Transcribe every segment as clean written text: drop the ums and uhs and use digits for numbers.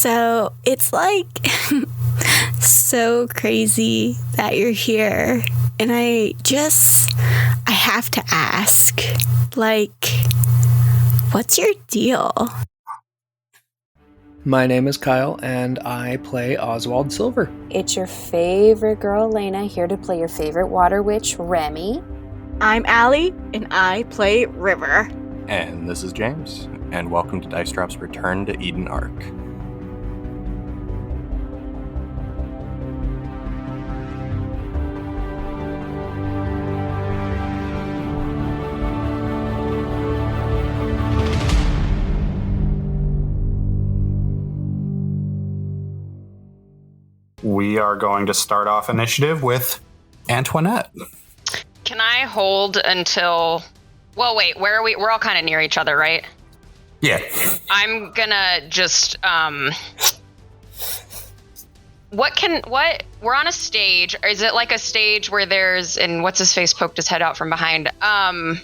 So it's like so crazy that you're here. And I have to ask, like, what's your deal? My name is Kyle, and I play Oswald Silver. It's your favorite girl, Lena, here to play your favorite water witch, Remy. I'm Allie, and I play River. And this is James, and welcome to Dice Drop's Return to Eden Arc. We are going to start off initiative with Antoinette. Can I hold until... Well, wait, where are we? We're all kind of near each other, right? Yeah. I'm gonna just... We're on a stage. Is it like a stage where there's... And what's-his-face poked his head out from behind. I'm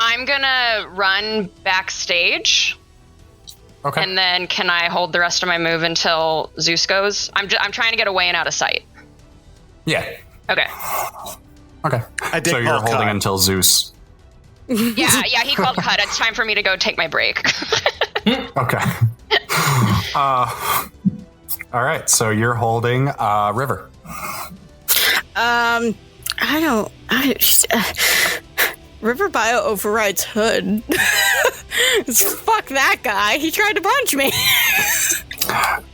gonna run backstage. Okay. And then can I hold the rest of my move until Zeus goes? I'm trying to get away and out of sight. Yeah. Okay. Okay. So you're holding cut. until Zeus. Yeah, he called cut. It's time for me to go take my break. Okay. All right. So you're holding River. River Bio overrides Hood. Fuck that guy. He tried to punch me.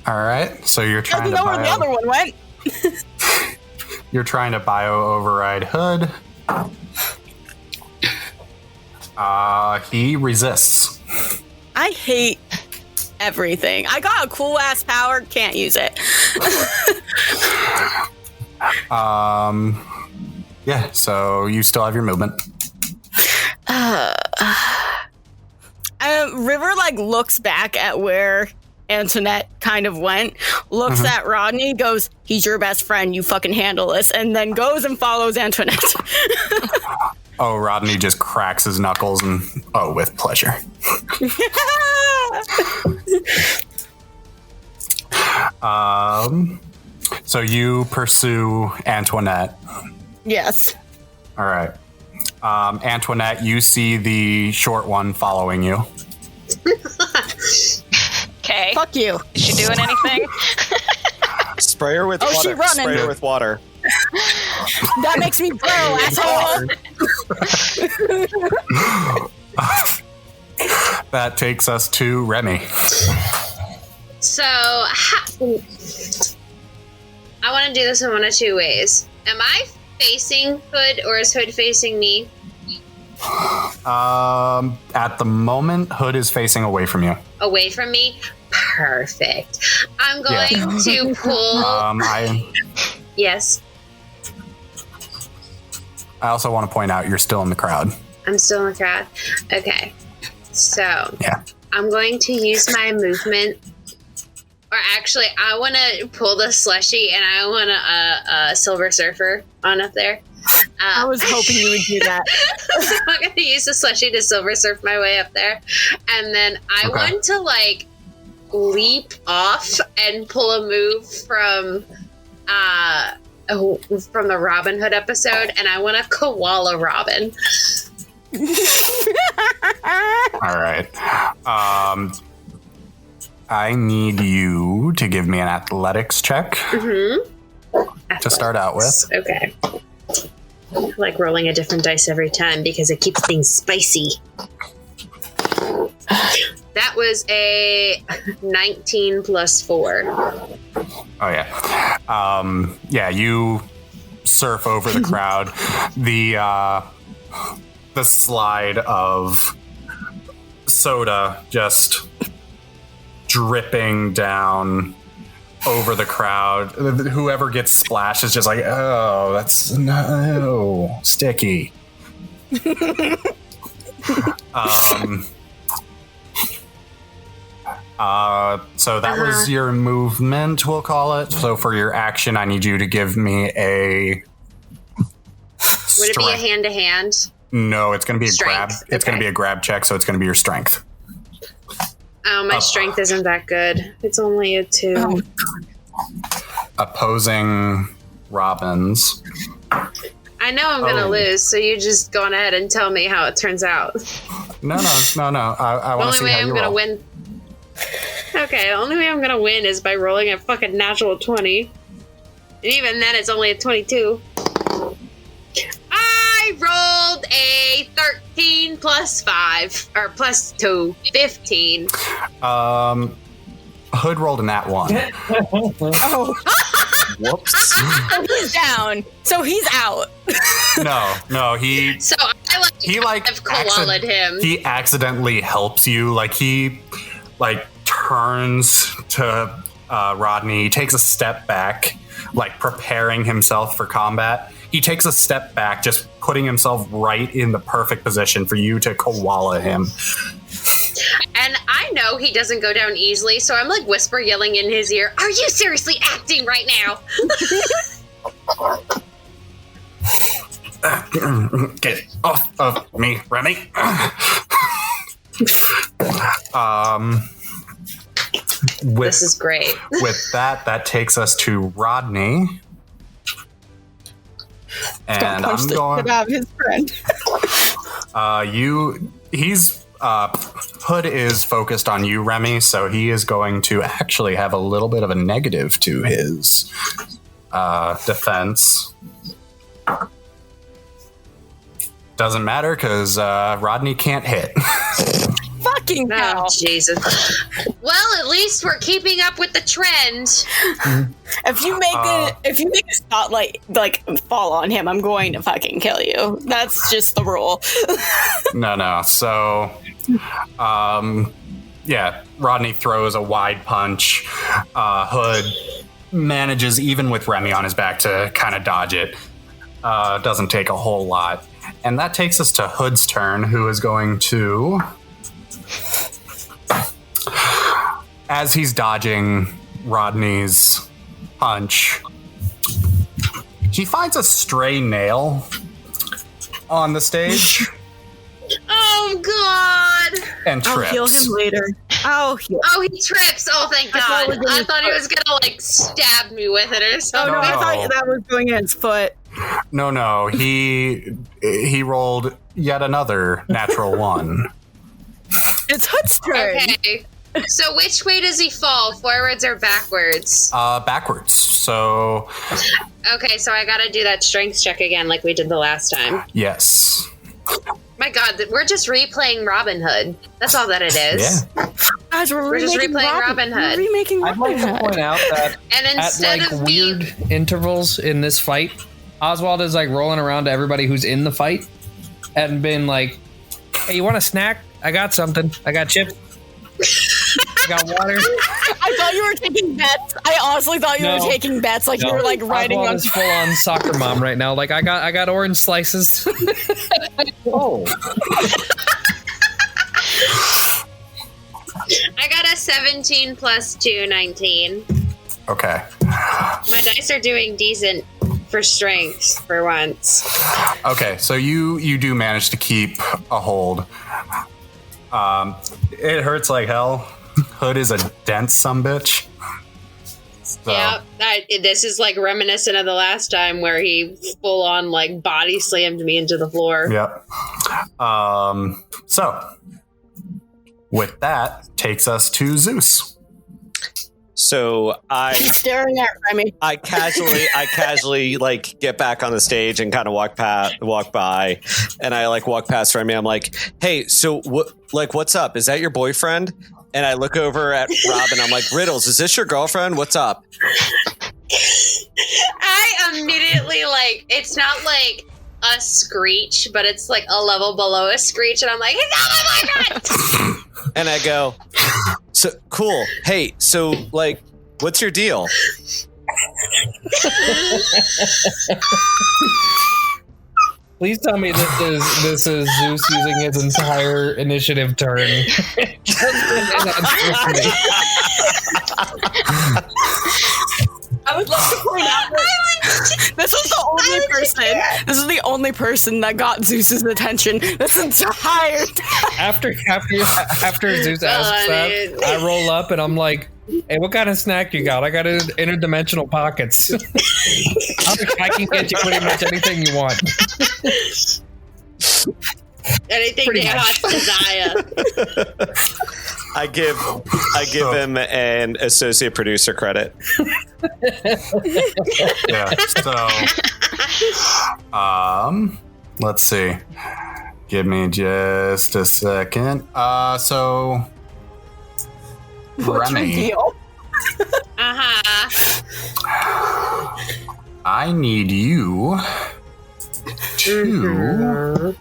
All right. So you're trying Doesn't know where the other one went. You're trying to bio override Hood. He resists. I hate everything. I got a cool ass power, can't use it. Yeah, so you still have your movement. River looks back at where Antoinette kind of went, looks at Rodney, goes, "He's your best friend, you fucking handle this," and then goes and follows Antoinette. Oh, Rodney just cracks his knuckles and, with pleasure. So you pursue Antoinette. Yes. All right. Antoinette, you see the short one following you. Okay. Fuck you. Is she doing anything? Spray her with water. She running. Spray her with water. That makes me grow, asshole. That takes us to Remy. So, I want to do this in one of two ways. Am I facing Hood, or is Hood facing me? At the moment, Hood is facing away from you. Away from me? Perfect. I'm going to pull... Yes. I also want to point out you're still in the crowd. I'm still in the crowd. Okay. So, Yeah. I'm going to use my movement. Or actually, I want to pull the slushy, and I want a Silver Surfer on up there. I was hoping you would do that. So I'm going to use the slushy to Silver Surf my way up there. And then I want to, leap off and pull a move from the Robin Hood episode, and I want to koala Robin. All right. I need you to give me an athletics check to start out with. Okay. I like rolling a different dice every time because it keeps things spicy. That was a 19 plus 4. Oh, yeah. You surf over the crowd. The slide of soda just dripping down over the crowd. Whoever gets splashed is just like, oh, that's no sticky. So that was your movement, we'll call it. So for your action, I need you to give me a Would it be a hand-to-hand? No, it's going to be a Strength. grab. It's going to be a grab check, so it's going to be your strength. Oh, my strength isn't that good. It's only a 2. Oh. Opposing Robins. I know I'm going to lose, so you just go on ahead and tell me how it turns out. No. I want to see how you roll. The only way I'm going to win... Okay, the only way I'm going to win is by rolling a fucking natural 20. And even then, it's only a 22. I rolled a 13 plus 5, or plus 2, 15. Hood rolled a nat 1. Oh. Whoops. He's down. So he's out. No, he... So I've koala'd him. He accidentally helps you. Like, he, turns to Rodney, takes a step back, preparing himself for combat. He takes a step back, just putting himself right in the perfect position for you to koala him. And I know he doesn't go down easily, so I'm whisper yelling in his ear, "Are you seriously acting right now?" Get off of me, Remy. This is great. With that takes us to Rodney. And I'm going about his friend. Hood is focused on you, Remy, so he is going to actually have a little bit of a negative to his defense. Doesn't matter because Rodney can't hit. Fucking hell. Oh, Jesus. Well, at least we're keeping up with the trend. If you make a spotlight fall on him, I'm going to fucking kill you. That's just the rule. No. So, Rodney throws a wide punch. Hood manages, even with Remy on his back, to kind of dodge it. Doesn't take a whole lot. And that takes us to Hood's turn, who is going to... As he's dodging Rodney's punch, he finds a stray nail on the stage. Oh, God! And trips. I'll heal him later. Oh, he trips. Oh, thank God. I thought he was going to, stab me with it or something. Oh, no, I thought that was going in his foot. No. He rolled yet another natural 1. It's Hood's turn. Okay. So which way does he fall? Forwards or backwards? Backwards. So... Okay, so I gotta do that strength check again like we did the last time. Yes. My God, we're just replaying Robin Hood. That's all that it is. Yeah. Guys, we're just replaying Robin Hood. We're remaking I'd like to point out that and instead at of weird intervals in this fight, Oswald is rolling around to everybody who's in the fight and been like, "Hey, you want a snack? I got something. I got chips. I got water." I thought you were taking bets. I honestly thought you were taking bets, you were riding Oswald on. is full on soccer mom right now. I got orange slices. Oh. I got a 17 plus 2, 19. Okay. My dice are doing decent for strength for once. Okay, so you do manage to keep a hold. It hurts like hell. Hood is a dense sumbitch. So. Yeah, this is reminiscent of the last time where he full on body slammed me into the floor. Yep. So with that takes us to Zeus. So He's staring at Remy. I casually get back on the stage and kind of walk by, and I walk past Remy. I'm like, "Hey, so what's up? Is that your boyfriend?" And I look over at Rob and I'm like, "Riddles, is this your girlfriend? What's up?" I immediately it's not a screech, but it's a level below a screech, and I'm like, "He's not my boyfriend!" And I go, "So cool. Hey, so what's your deal?" Please tell me this is Zeus using his entire initiative turn. I would love to point out This was the only person. This is the only person that got Zeus's attention this entire time. After Zeus asks that, I roll up and I'm like, "Hey, what kind of snack you got? I got interdimensional pockets. I can get you pretty much anything you want." Anything Pretty your much. heart's desire. I give him an associate producer credit. Yeah. So, let's see. Give me just a second. So, Remy, I need you to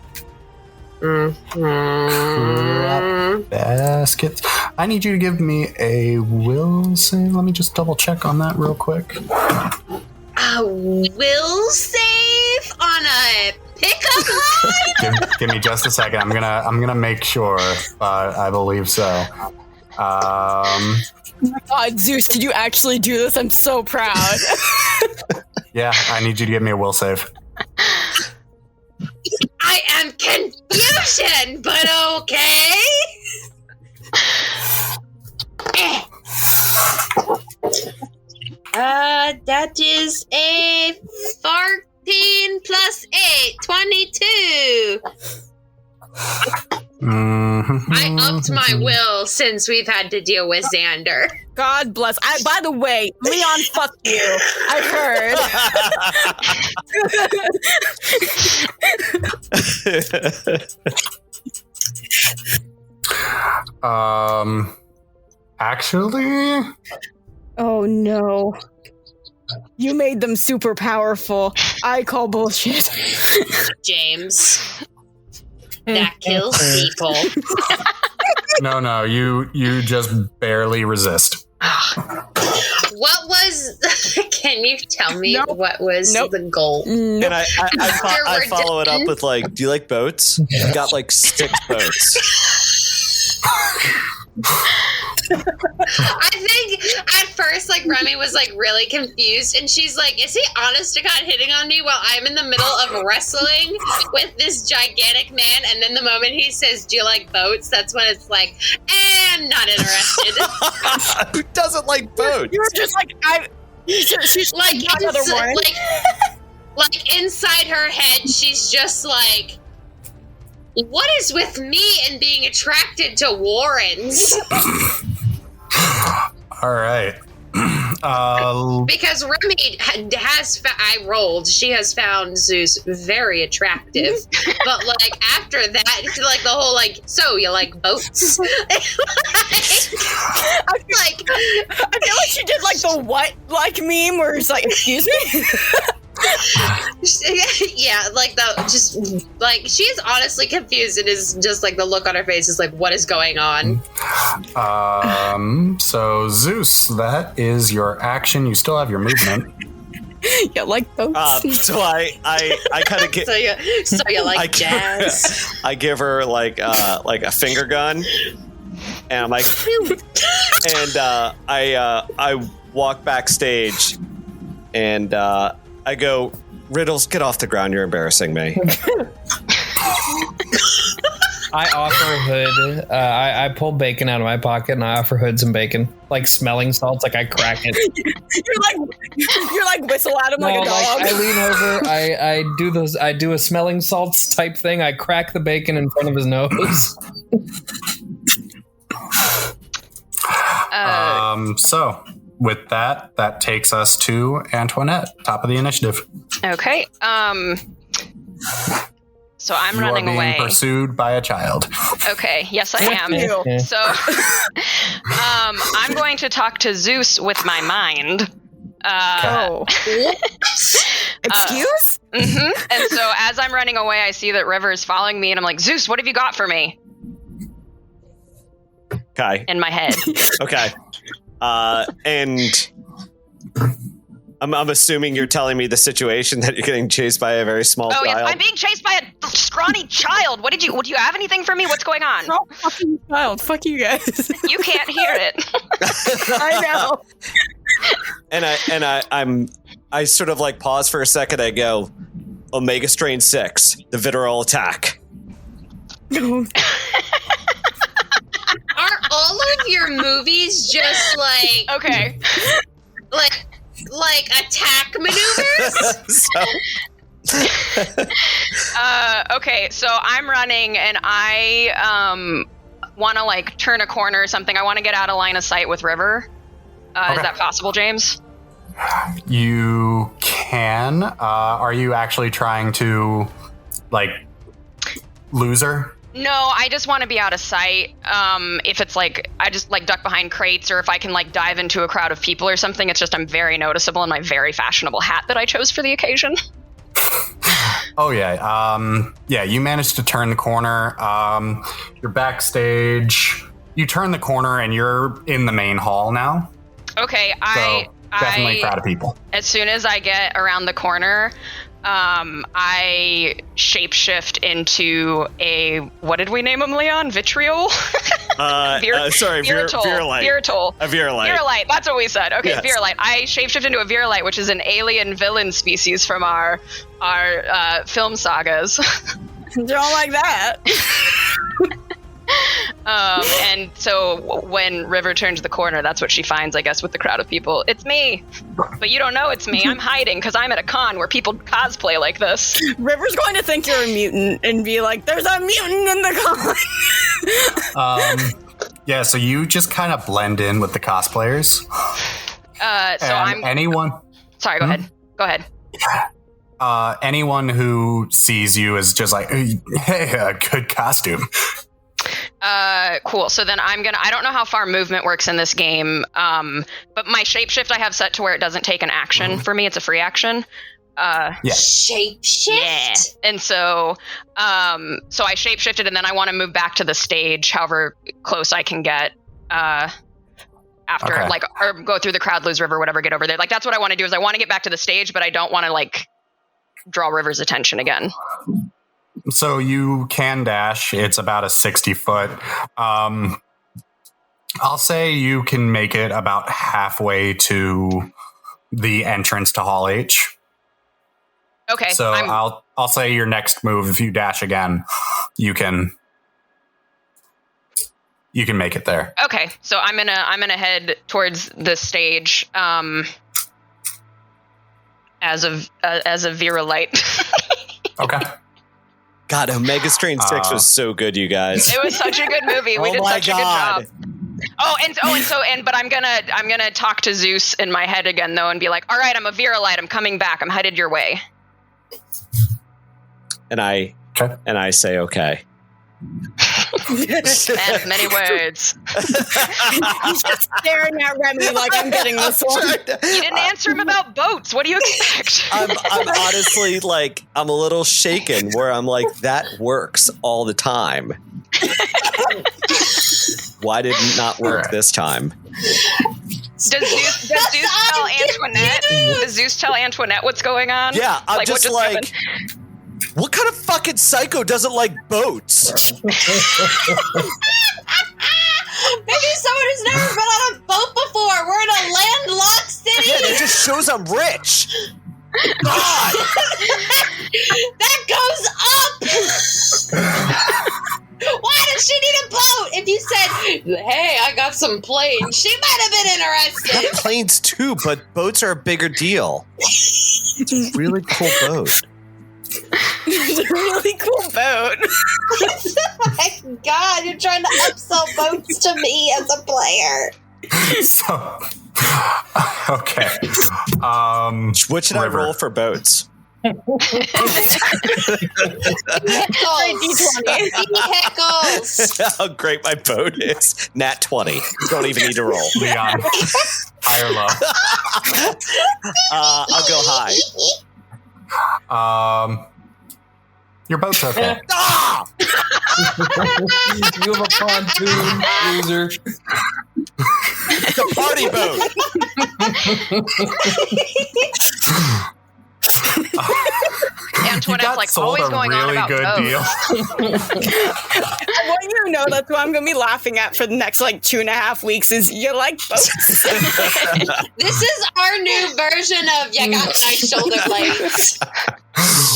crap baskets. I need you to give me a will save. Let me just double check on that real quick. A will save on a pickup line? Give me just a second. I'm gonna make sure, but I believe so. Oh my God, Zeus, did you actually do this? I'm so proud. Yeah, I need you to give me a will save. I am confusion, but okay. That is a 14 plus 8, 22. I upped my will since we've had to deal with Xander. God bless. By the way, Leon, fuck you. I heard. Actually, Oh no. You made them super powerful. I call bullshit. James. That kills people. no, you just barely resist. What was... Can you tell me what was the goal? And I follow it up with like, do you like boats? You got like 6 boats. I think at first, like, Remy was, like, really confused, and she's like, is he honest to God hitting on me while I'm in the middle of wrestling with this gigantic man? And then the moment he says, do you like boats? That's when it's like, I'm not interested. Who doesn't like boats? You're just like, she's like, another one. like, inside her head, she's just like, what is with me and being attracted to Warrens? All right. Because Remy I rolled. She has found Zeus very attractive, but like after that, like the whole like, so you like boats? I feel like she did like the what like meme where it's like, excuse me. Yeah, like just like she's honestly confused. It is just like the look on her face is like, what is going on? So Zeus, that is your action. You still have your movement. Yeah, like boats. So I kind of get. So you like jazz? I give her like a finger gun, and I'm like, and I walk backstage, and I go, Riddles, get off the ground. You're embarrassing me. I offer Hood. I pull bacon out of my pocket and I offer Hood some bacon, like smelling salts. Like I crack it. You're like whistle at him like a dog. I lean over. I do those. I do a smelling salts type thing. I crack the bacon in front of his nose. So with that takes us to Antoinette, top of the initiative. Okay. So I'm running away. You are being pursued by a child. Okay. Yes, I am. So, I'm going to talk to Zeus with my mind. Excuse? Mm-hmm. And so as I'm running away, I see that River is following me, and I'm like, Zeus, what have you got for me? Okay. In my head. Okay. And I'm assuming you're telling me the situation that you're getting chased by a very small child. Yeah, I'm being chased by a scrawny child. Would you have anything for me? What's going on? No fucking child. Fuck you guys. You can't hear it. I know. And I sort of like pause for a second. I go, Omega Strain 6, the Vitriol attack. Are all of your movies just like Okay. like attack maneuvers? Okay, so I'm running and I want to like turn a corner or something. I want to get out of line of sight with River. Is that possible, James? You can. Are you actually trying to, like, lose her? No, I just want to be out of sight. If it's like, I just like duck behind crates, or if I can like dive into a crowd of people or something, it's just I'm very noticeable in my very fashionable hat that I chose for the occasion. Oh, yeah. Yeah, you managed to turn the corner. You're backstage. You turn the corner and you're in the main hall now. Okay, Definitely a crowd of people. As soon as I get around the corner, I shapeshift into a, what did we name him, Leon? Vitriol? Virulite. Virulite. A Virulite. Virulite, that's what we said. Okay, Yes. Virulite. I shapeshift into a Virulite, which is an alien villain species from our film sagas. Don't like that. And so when River turns the corner, that's what she finds, I guess, with the crowd of people. It's me. But you don't know it's me. I'm hiding because I'm at a con where people cosplay like this. River's going to think you're a mutant and be like, there's a mutant in the con. Yeah, so you just kind of blend in with the cosplayers. Sorry, go ahead. Go ahead. Anyone who sees you is just like, hey, a good costume. Cool. So then I don't know how far movement works in this game, but my shapeshift I have set to where it doesn't take an action for me. It's a free action. Yeah. Shapeshift? Yeah. And so I shapeshifted and then I want to move back to the stage, however close I can get, after or go through the crowd, lose River, whatever, get over there. Like, that's what I want to do is I want to get back to the stage, but I don't want to like draw River's attention again. So you can dash. It's about a 60-foot. I'll say you can make it about halfway to the entrance to Hall H. Okay. So I'll say your next move, if you dash again, you can make it there. Okay. So I'm gonna head towards the stage as a Virulite. Okay. God, Omega Strain 6 was so good, you guys. It was such a good movie. We did such a good job. But I'm gonna talk to Zeus in my head again though and be like, all right, I'm a Virulite, I'm coming back, I'm headed your way. And I say okay. Man of many words. He's just staring at Remy like, I'm getting this one. You didn't answer him about boats. What do you expect? I'm honestly like, I'm a little shaken where I'm like, that works all the time. Why did it not work this time? Does Zeus tell Antoinette? Does Zeus tell Antoinette what's going on? Yeah, I'm like, just like, what kind of fucking psycho doesn't like boats? Maybe someone who's never been on a boat before. We're in a landlocked city. Yeah, it just shows I'm rich. God. That goes up. Why does she need a boat? If you said, hey, I got some planes, she might have been I interested. got planes too, but boats are a bigger deal. It's a really cool boat. It's a really cool boat. Oh my God, you're trying to upsell boats to me as a player. So, okay. What should River. I roll for boats? Vehicles. How great my boat is. Nat 20. You don't even need to roll. Leon, high or low? I'll go high. Your boat's okay. Ah! You have a pontoon, loser. It's a party boat. Antoinette's like sold always a going really on about good ghosts. deal. I want you to know that's what I'm going to be laughing at for the next like 2.5 weeks is you like boats. This is our new version of you got nice shoulder blades.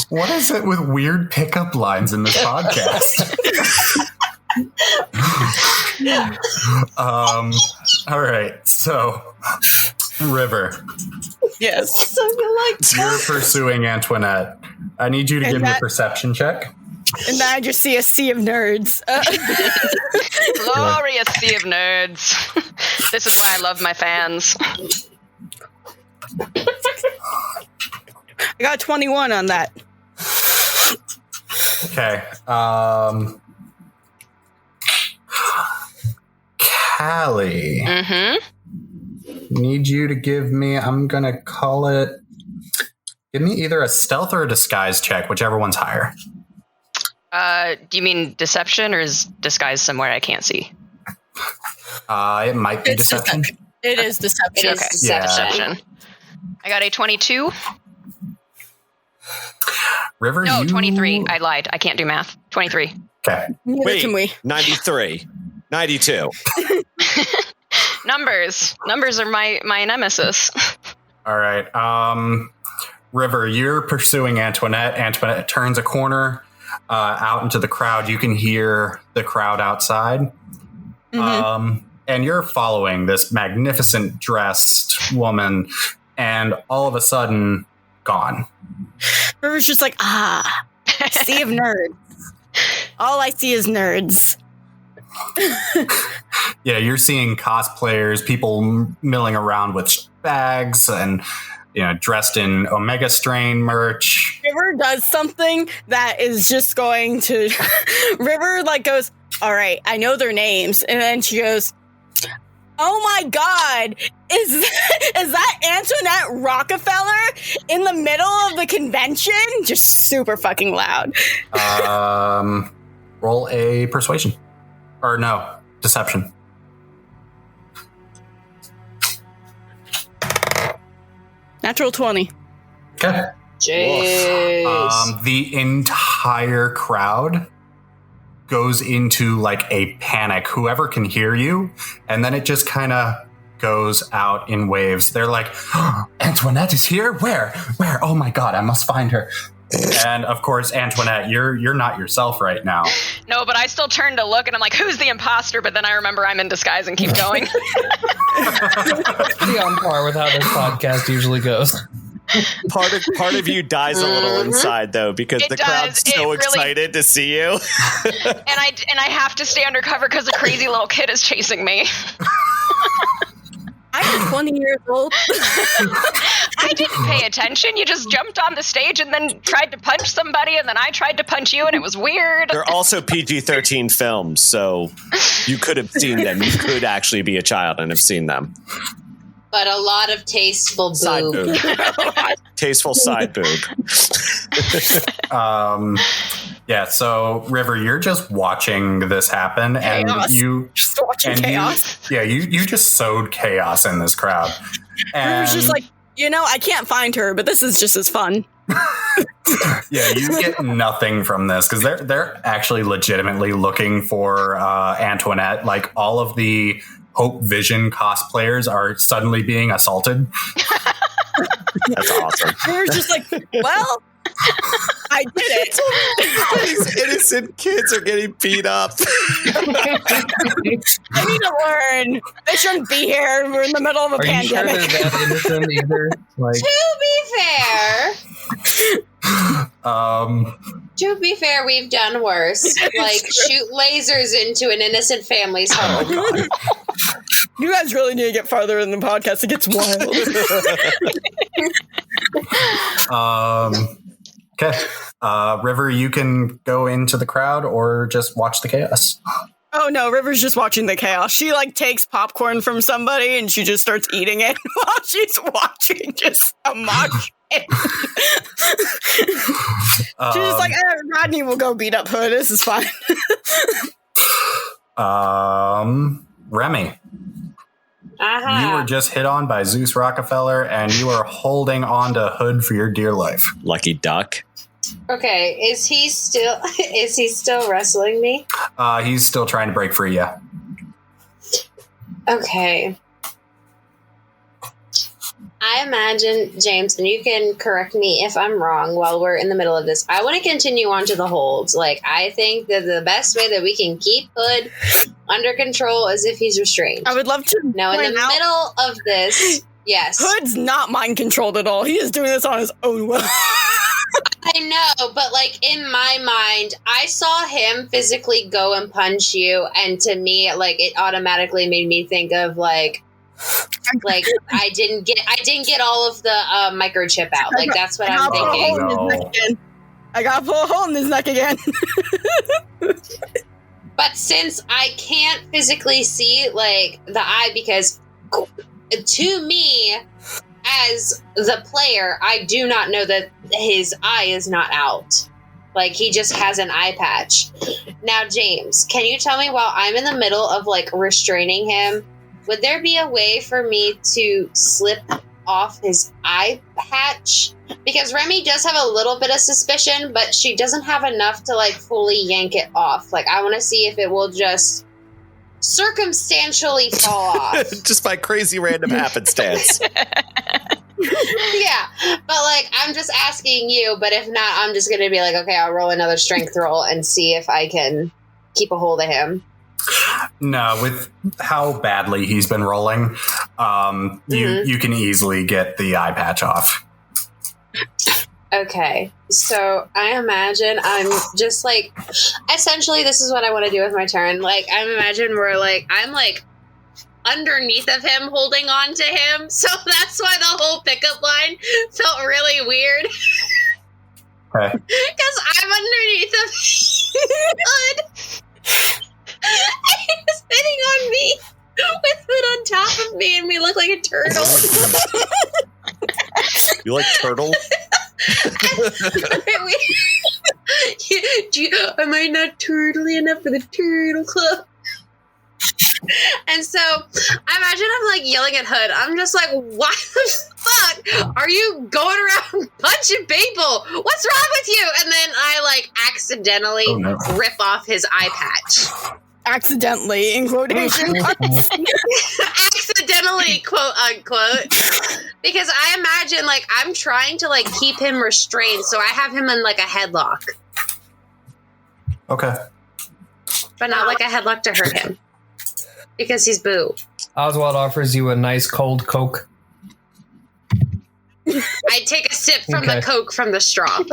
What is it with weird pickup lines in this podcast? All right, so River, Yes. So you like you're pursuing Antoinette. I need you to give me a perception check. And then I just see a sea of nerds. Glorious sea of nerds. This is why I love my fans. I got 21 on that. Okay. Callie. Need you to give me, I'm going to call it, give me either a stealth or a disguise check, whichever one's higher. Do you mean deception or is disguise somewhere I can't see? It might be It's deception. It is deception. It is deception. I got a 22. River, No, you... 23. I lied. I can't do math. 23. Okay. Neither can we. 93. 92. Numbers are my nemesis. All right. River, you're pursuing Antoinette. Antoinette turns a corner out into the crowd. You can hear the crowd outside. And you're following this magnificent dressed woman, and all of a sudden, gone. River's just like, sea of nerds. All I see is nerds. Yeah, you're seeing cosplayers, people milling around with bags and, dressed in Omega Strain merch. River does something that is just going to... River, goes, all right, I know their names. And then she goes, oh my God, is that Antoinette Rockefellar in the middle of the convention? Just super fucking loud. Roll a persuasion. Or no, deception. Natural 20. Okay. Jeez. The entire crowd goes into a panic. Whoever can hear you, and then it just kind of goes out in waves. They're like, oh, Antoinette is here? Where? Oh my God, I must find her. And of course, Antoinette, you're not yourself right now. No, but I still turn to look and I'm like, who's the imposter? But then I remember I'm in disguise and keep going. Pretty on par with how this podcast usually goes. Part of you dies a little inside though, because It the does. crowd's so It really- excited to see you. and I have to stay undercover because a crazy little kid is chasing me. I'm 20 years old. I didn't pay attention. You just jumped on the stage and then tried to punch somebody, and then I tried to punch you, and it was weird. They're also PG-13 films, so you could have seen them. You could actually be a child and have seen them. But a lot of tasteful Side boob. boob. Tasteful side boob. Yeah, so River, you're just watching this happen, Chaos. and you Just watching chaos. you just sowed chaos in this crowd. And River's just like, I can't find her, but this is just as fun. yeah, you get nothing from this because they're actually legitimately looking for Antoinette. All of the Hope Vision cosplayers are suddenly being assaulted. That's awesome. River's just like, well, I did it. These innocent kids are getting beat up. I need to learn. They shouldn't be here. We're in the middle of a Are you sure pandemic. they're that innocent either? To be fair, we've done worse. Shoot lasers into an innocent family's home. You guys really need to get farther in the podcast. It gets wild. Okay. River, you can go into the crowd or just watch the chaos. Oh no, River's just watching the chaos. She takes popcorn from somebody and she just starts eating it while she's watching just a mosh pit. She's just like, Rodney will go beat up Hood. This is fine. Remy, you were just hit on by Zeus Rockefellar, and you are holding on to Hood for your dear life. Lucky duck. Okay, is he still wrestling me? He's still trying to break free, yeah. Okay. I imagine, James, and you can correct me if I'm wrong while we're in the middle of this. I want to continue on to the holds. Like, I think that the best way that we can keep Hood under control is if he's restrained. I would love to Now, in the middle of this, yes. Hood's not mind controlled at all. He is doing this on his own will. I know, but like in my mind, I saw him physically go and punch you, and to me, like it automatically made me think of like I didn't get all of the microchip out. Like that's what I'm thinking. I gotta pull a hole in his neck again. But since I can't physically see like the eye, because to me, as the player, I do not know that his eye is not out. Like, he just has an eye patch. Now, James, can you tell me while I'm in the middle of, like, restraining him, would there be a way for me to slip off his eye patch? Because Remy does have a little bit of suspicion, but she doesn't have enough to, like, fully yank it off. Like, I want to see if it will just circumstantially fall off. Just by crazy random happenstance. Yeah, but like I'm just asking you, but if not, I'm just gonna be like, okay, I'll roll another strength roll and see if I can keep a hold of him. No, with how badly he's been rolling, you can easily get the eye patch off. Okay, so I imagine I'm just like, essentially this is what I want to do with my turn. Like I imagine I'm like underneath of him, holding on to him. So that's why the whole pickup line felt really weird. Okay. Because I'm underneath of Hood. And he's sitting on me with Hood on top of me, and we look like a turtle. You like turtle? Am I not turtly enough for the turtle club? And so I imagine I'm like yelling at Hood. I'm just like, why the fuck are you going around punching people? What's wrong with you? And then I like accidentally rip off his eye patch. Accidentally, in quotation marks. Accidentally, quote unquote. Because I imagine like I'm trying to like keep him restrained, so I have him in like a headlock. Okay. But not like a headlock to hurt him. Because he's Boo. Oswald offers you a nice cold Coke. I take a sip from the Coke from the straw.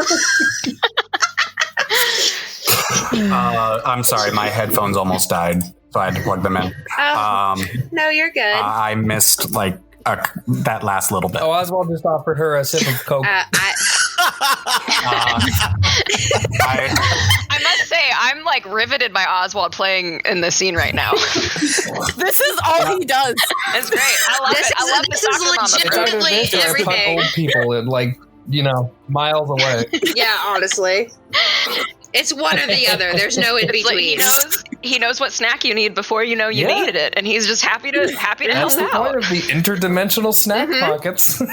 I'm sorry, my headphones almost died, so I had to plug them in. No, you're good. I missed like that last little bit. Oh, Oswald just offered her a sip of Coke. I must say, I'm like riveted by Oswald playing in this scene right now. This is all he does. It's great. I love it. I love the soccer mom. Legitimately everything. Old people in like, miles away. Yeah, honestly. It's one or the other. There's no in between. Like he knows what snack you need before you know you needed it, and he's just happy to help That's the out. point of the interdimensional snack pockets. Not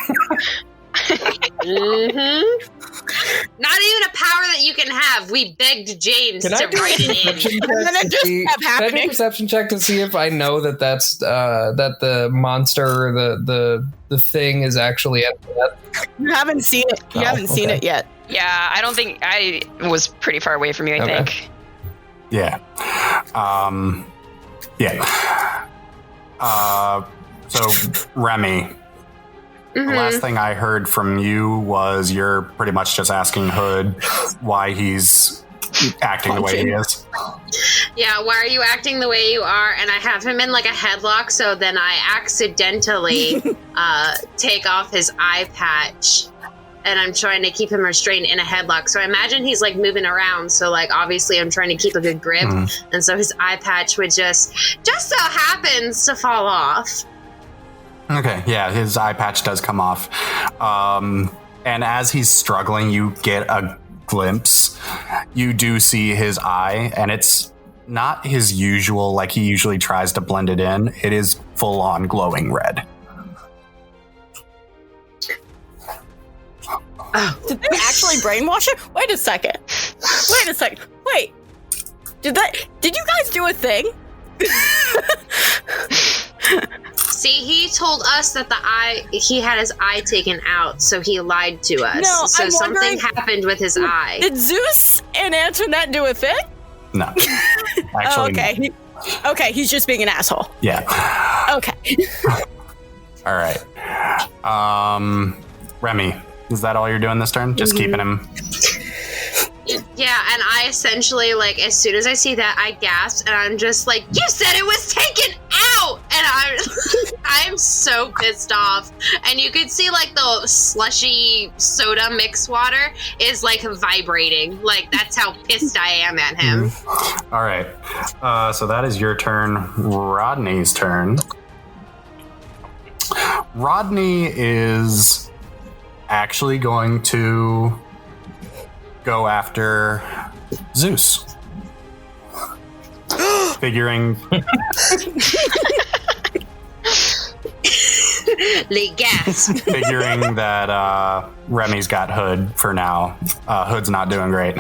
even a power that you can have. We begged James to write it in. And then it just kept Can I do a happening. perception check to see if I know that that's that the monster or the thing is actually Antoinette? You haven't seen it. You haven't seen it yet. Yeah, I don't think I was pretty far away from you. I think. Yeah. So Remy. The last thing I heard from you was you're pretty much just asking Hood why he's acting the way he is. Yeah, why are you acting the way you are? And I have him in like a headlock, so then I accidentally take off his eye patch, and I'm trying to keep him restrained in a headlock. So I imagine he's like moving around, so like obviously I'm trying to keep a good grip, and so his eye patch would just so happens to fall off. Okay, yeah, his eye patch does come off. And as he's struggling, you get a glimpse. You do see his eye, and it's not his usual, like he usually tries to blend it in. It is full-on glowing red. Did they actually actually brainwash her? Wait a second. Wait. Did you guys do a thing? See, he told us that he had his eye taken out, so he lied to us. No, so I'm something happened with his eye. Did Zeus and Antoinette do a thing? No. Actually, okay. Okay, he's just being an asshole. Yeah. Okay. All right. Remy, is that all you're doing this turn? Just keeping him? Yeah, and I essentially, like, as soon as I see that, I gasp, and I'm just like, you said it was taken out! And I'm so pissed off. And you could see, like, the slushy soda mix water is, like, vibrating. Like, that's how pissed I am at him. All right. So that is your turn. Rodney's turn. Rodney is actually going to go after Zeus. Figuring figuring that Remy's got Hood for now. Hood's not doing great.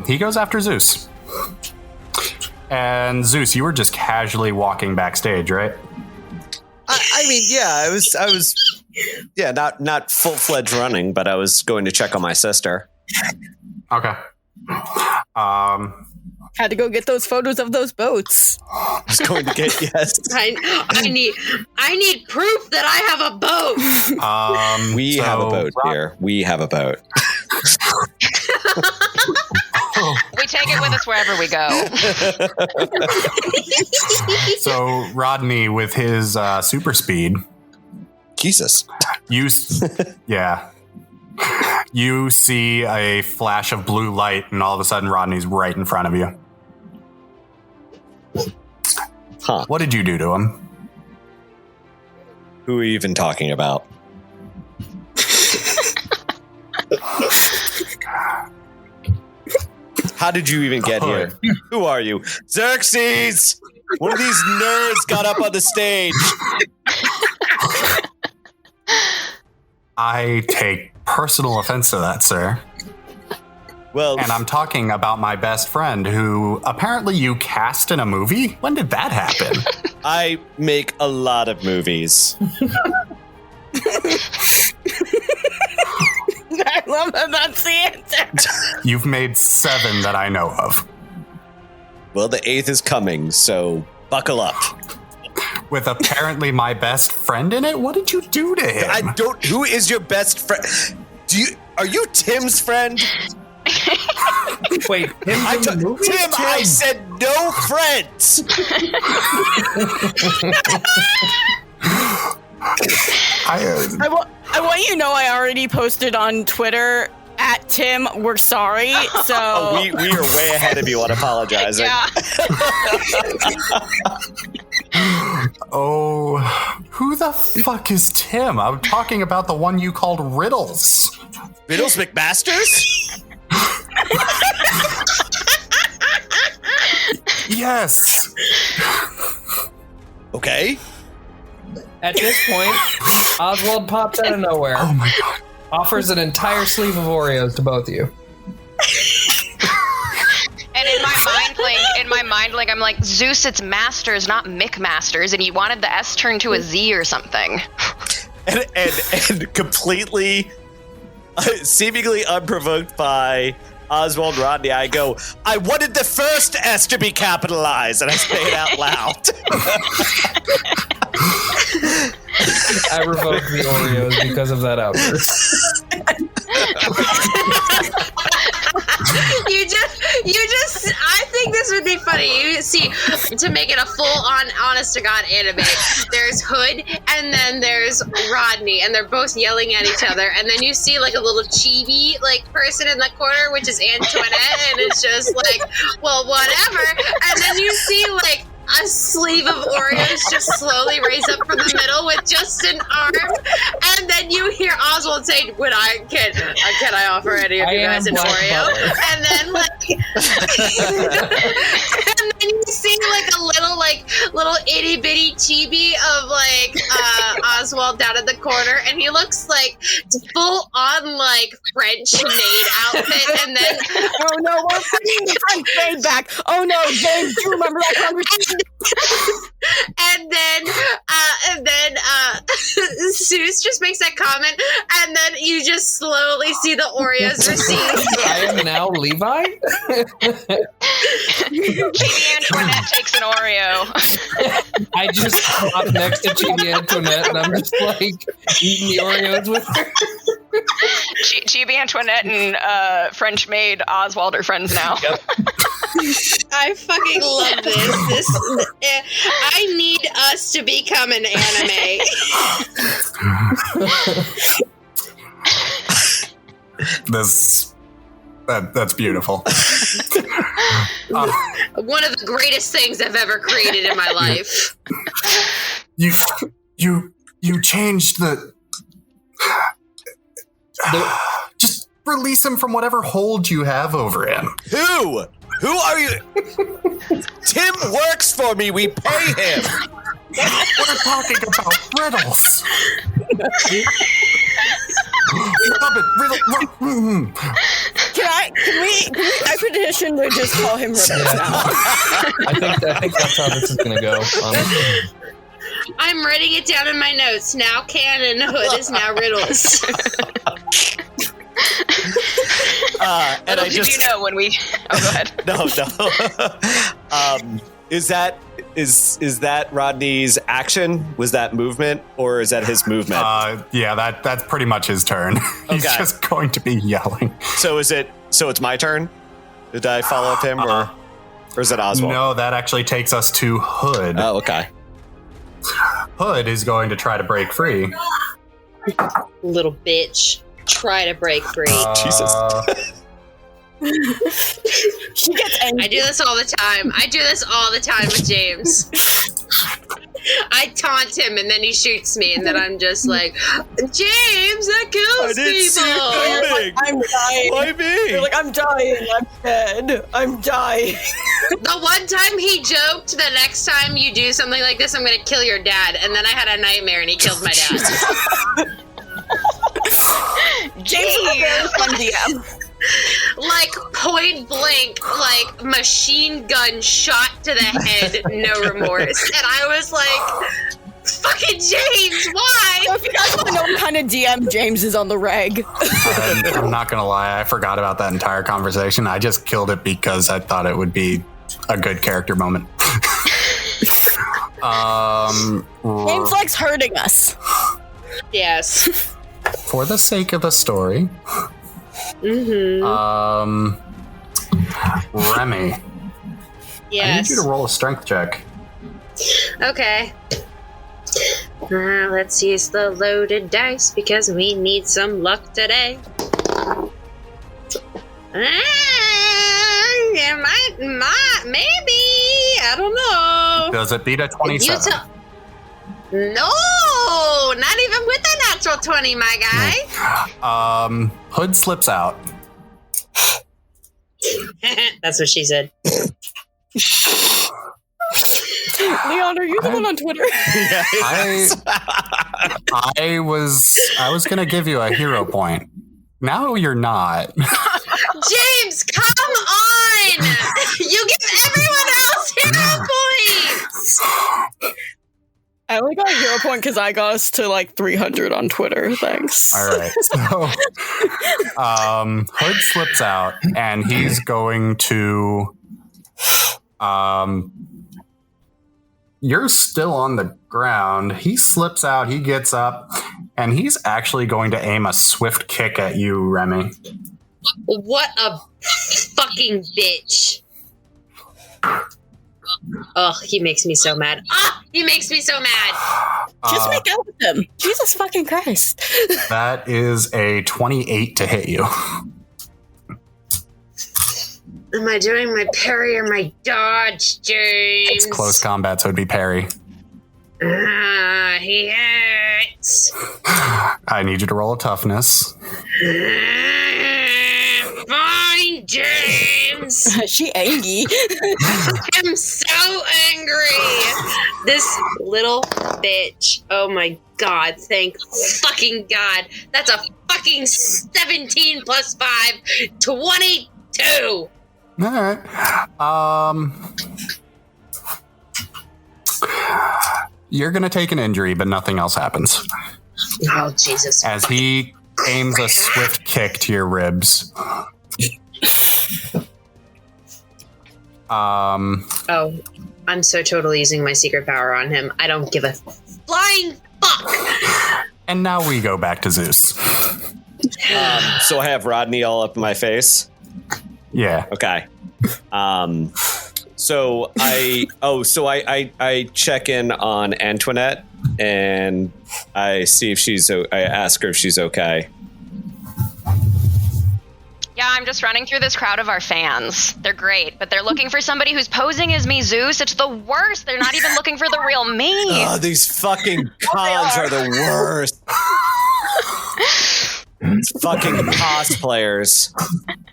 He goes after Zeus. And Zeus, you were just casually walking backstage, right? I mean, yeah, I was yeah, not full-fledged running, but I was going to check on my sister. Okay. Had to go get those photos of those boats. I was going to get I need proof that I have a boat. We have a boat here. We have a boat. We take it with us wherever we go. So Rodney, with his super speed, Jesus, you see a flash of blue light, and all of a sudden, Rodney's right in front of you. Huh? What did you do to him? Who are you even talking about? How did you even get here? Who are you? Xerxes! One of these nerds got up on the stage. I take personal offense to that, sir. Well, and I'm talking about my best friend who apparently you cast in a movie? When did that happen? I make a lot of movies. I love that that's the answer. You've made 7 that I know of. Well, the 8th is coming, so buckle up. With apparently my best friend in it? What did you do to him? Who is your best friend? Are you Tim's friend? Wait, Tim, I said no friends. I want you to know I already posted on Twitter at Tim, we're sorry. So we are way ahead of you on apologizing. Yeah. Oh, who the fuck is Tim? I'm talking about the one you called Riddles. Riddles McMasters? Yes. Okay. At this point, Oswald pops out of nowhere. Oh my god. Offers an entire sleeve of Oreos to both of you. And in my mind link, I'm like, Zeus, it's Masters, not McMasters, and he wanted the S turned to a Z or something. And completely, seemingly unprovoked by Oswald Rodney, I go, I wanted the first S to be capitalized, and I say it out loud. I revoked the Oreos because of that outburst. You just, I think this would be funny. You see, to make it a full-on, honest-to-God anime, there's Hood, and then there's Rodney, and they're both yelling at each other, and then you see, like, a little chibi, like, person in the corner, which is Antoinette, and it's just like, well, whatever, and then you see, like, a sleeve of Oreos just slowly raise up from the middle with just an arm, and then you hear Oswald say, "Can I offer any of you guys an Oreo?" And then and then you see like a little itty bitty chibi of like Oswald down in the corner, and he looks like full on like French maid outfit, and then Oh no, we're bringing the French maid back. Oh no, James, do you remember that conversation? and then Zeus just makes that comment, and then you just slowly see the Oreos recede. I am now Levi. Chibi Antoinette takes an Oreo. I just hop next to Chibi Antoinette, and I'm just like eating the Oreos with her. Chibi Antoinette and French maid Oswald are friends now. Yep. I fucking love this. I need us to become an anime. That's beautiful. One of the greatest things I've ever created in my life. You changed the. Just release him from whatever hold you have over him. Who? Who are you? Tim works for me. We pay him. We're talking about riddles. Stop it, riddle. Can I petition to just call him Riddles now? I think that's how this is gonna go. I'm writing it down in my notes. Now Canon Hood is now Riddles. And I Did just you know when we? Oh, go ahead. no. Is that Rodney's action? Was that movement, or is that his movement? Yeah, that's pretty much his turn. He's Okay. just going to be yelling. So it's my turn? Did I follow up him, or is it Oswald? No, that actually takes us to Hood. Oh, okay. Hood is going to try to break free. Little bitch. Try to break free. Jesus. She gets angry. I do this all the time. With James. I taunt him and then he shoots me, and then I'm just like, James, that kills people. I'm dying. Why me? You're like, I'm dying. I'm dead. I'm dying. The one time he joked, the next time you do something like this, I'm gonna kill your dad. And then I had a nightmare and he killed my dad. James is a very fun DM. Like point blank, like machine gun shot to the head, no remorse. And I was like, fucking James, why? So if you guys want to know what kind of DM James is on the reg. I'm not going to lie. I forgot about that entire conversation. I just killed it because I thought it would be a good character moment. James likes hurting us. Yes. For the sake of the story, Mm-hmm. Remy, I need Yes. you to roll a strength check. Okay. Let's use the loaded dice because we need some luck today. Maybe. I don't know. Does it beat a 27? No, not even with a natural 20, my guy. Hood slips out. That's what she said. Leon, are you the one on Twitter? I was gonna give you a hero point. Now you're not. James, come on! You give everyone else hero points! I only got a hero point because I got us to like 300 on Twitter. Thanks. All right. So, Hood slips out, and he's going to. You're still on the ground. He slips out. He gets up, and he's actually going to aim a swift kick at you, Remy. What a fucking bitch. Oh, he makes me so mad. He makes me so mad. Just make out with him. Jesus fucking Christ. That is a 28 to hit you. Am I doing my parry or my dodge, James? It's close combat, so it'd be parry. He hurts. I need you to roll a toughness. Fine, James. She angry. I'm so angry. This little bitch. Oh my god. Thank fucking god. That's a fucking 17 plus 5. 22. All right. You're going to take an injury, but nothing else happens. Oh, Jesus. As he aims a swift kick to your ribs. Oh, I'm so totally using my secret power on him. I don't give a flying fuck. And now we go back to Zeus. So I have Rodney all up in my face. Yeah. Okay. So I check in on Antoinette and I see if I ask her if she's okay. Yeah, I'm just running through this crowd of our fans. They're great, but they're looking for somebody who's posing as me, Zeus. It's the worst. They're not even looking for the real me. Oh, these fucking cons are the worst. Fucking cosplayers,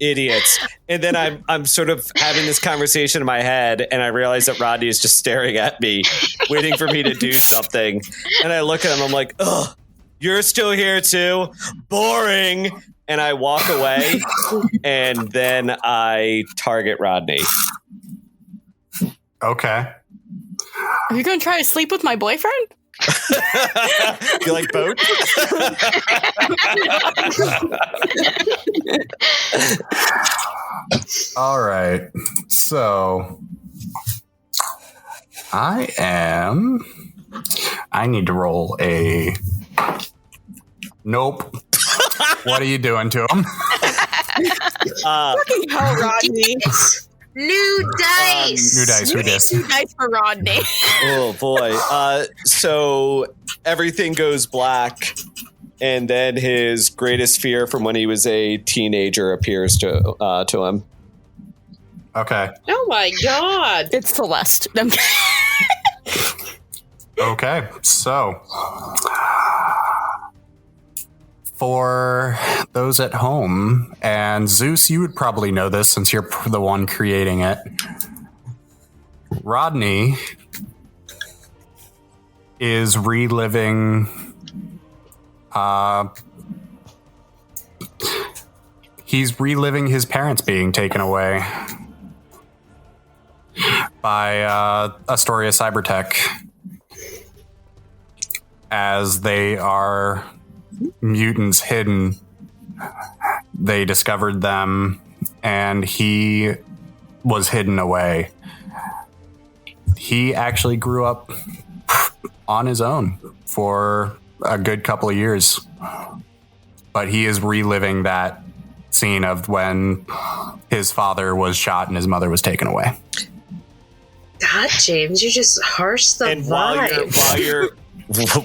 idiots. And then I'm sort of having this conversation in my head, and I realize that Rodney is just staring at me, waiting for me to do something. And I look at him, I'm like, ugh, you're still here too? Boring. And I walk away, and then I target Rodney. Okay. Are you going to try to sleep with my boyfriend? You like boat? All right. So I need to roll a. Nope. What are you doing to him? Fucking hell, Rodney. New dice. New dice. Who dis? New dice for Rodney. Oh boy. So everything goes black, and then his greatest fear from when he was a teenager appears to him. Okay. Oh my god. It's Celeste. Okay. So for those at home, and Zeus, you would probably know this since you're the one creating it. Rodney is reliving he's reliving his parents being taken away by Astoria Cybertech, as they are mutants hidden. They discovered them, and he was hidden away. He actually grew up on his own for a good couple of years, but he is reliving that scene of when his father was shot and his mother was taken away. God, James, you just harsh the And vibe.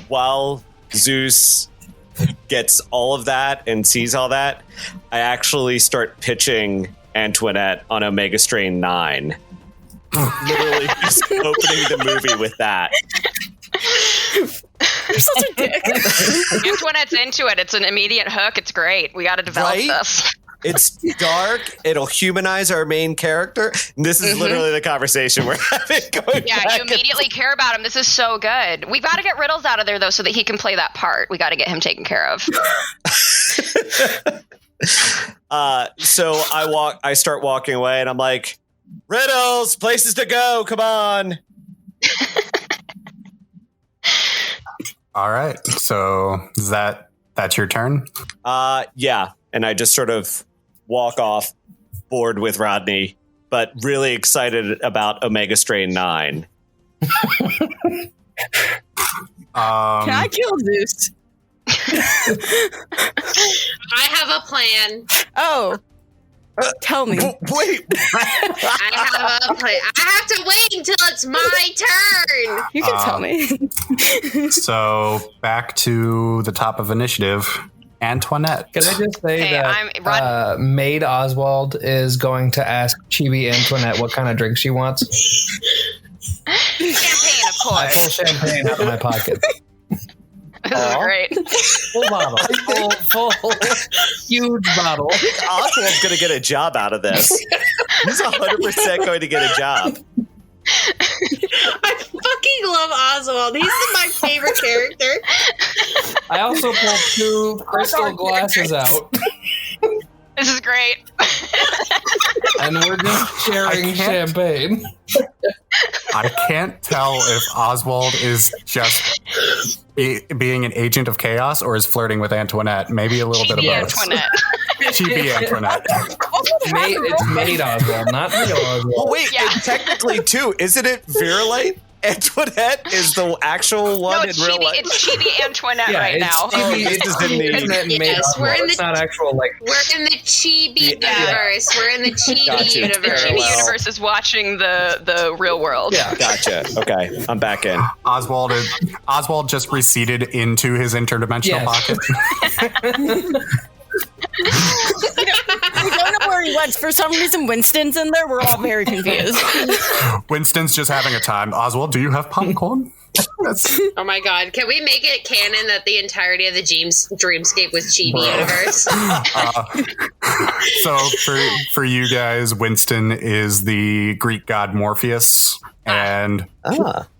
while Zeus gets all of that and sees all that, I actually start pitching Antoinette on Omega Strain 9. Literally just opening the movie with that. You're such a dick. Antoinette's into it. It's an immediate hook. It's great. We got to develop this. It's dark. It'll humanize our main character. And this is literally the conversation we're having. Yeah, you immediately care about him. This is so good. We got to get Riddles out of there, though, so that he can play that part. We got to get him taken care of. So I start walking away, and I'm like, Riddles, places to go. Come on. All right. So is that's your turn? Yeah. And I just sort of walk off, bored with Rodney, but really excited about Omega Strain 9. Can I kill Zeus? I have a plan. Oh. Tell me. Wait. I have a plan. I have to wait until it's my turn. You can tell me. So back to the top of initiative. Antoinette. Can I just say Hey, that Maid Oswald is going to ask Chibi Antoinette what kind of drink she wants? Champagne, of I pull course. champagne out of my pocket. This is great. Full bottle. Full. Huge bottle. I think Oswald's going to get a job out of this. He's 100% going to get a job. I fucking love Oswald. He's my favorite character. I also pulled 2 crystal glasses out. This is great. And we're just sharing champagne. I can't tell if Oswald is just being an agent of chaos or is flirting with Antoinette. Maybe a little bit of both. Antoinette. Chibi Antoinette. It's made Oswald, not real Oswald. Well, wait, Yeah. and technically, too, isn't it Virulite? Antoinette is the actual one No, in it's real Chibi. life. It's Chibi Antoinette right it's now. Chibi, Oh, it's in the- Antoinette made Yes, Oswald. we're in It's the- not actual, like... We're in the Chibi Yeah. universe. We're in the Chibi Gotcha. The universe. Chibi Parallel. universe is watching the real world. Yeah. Gotcha. Okay, I'm back in. Oswald just receded into his interdimensional pocket. We don't know where he went. For some reason, Winston's in there. We're all very confused. Winston's just having a time. Oswald, do you have popcorn? That's- Oh my god. Can we make it canon that the entirety of the Dreamscape was Chibi universe? So for you guys, Winston is the Greek god Morpheus and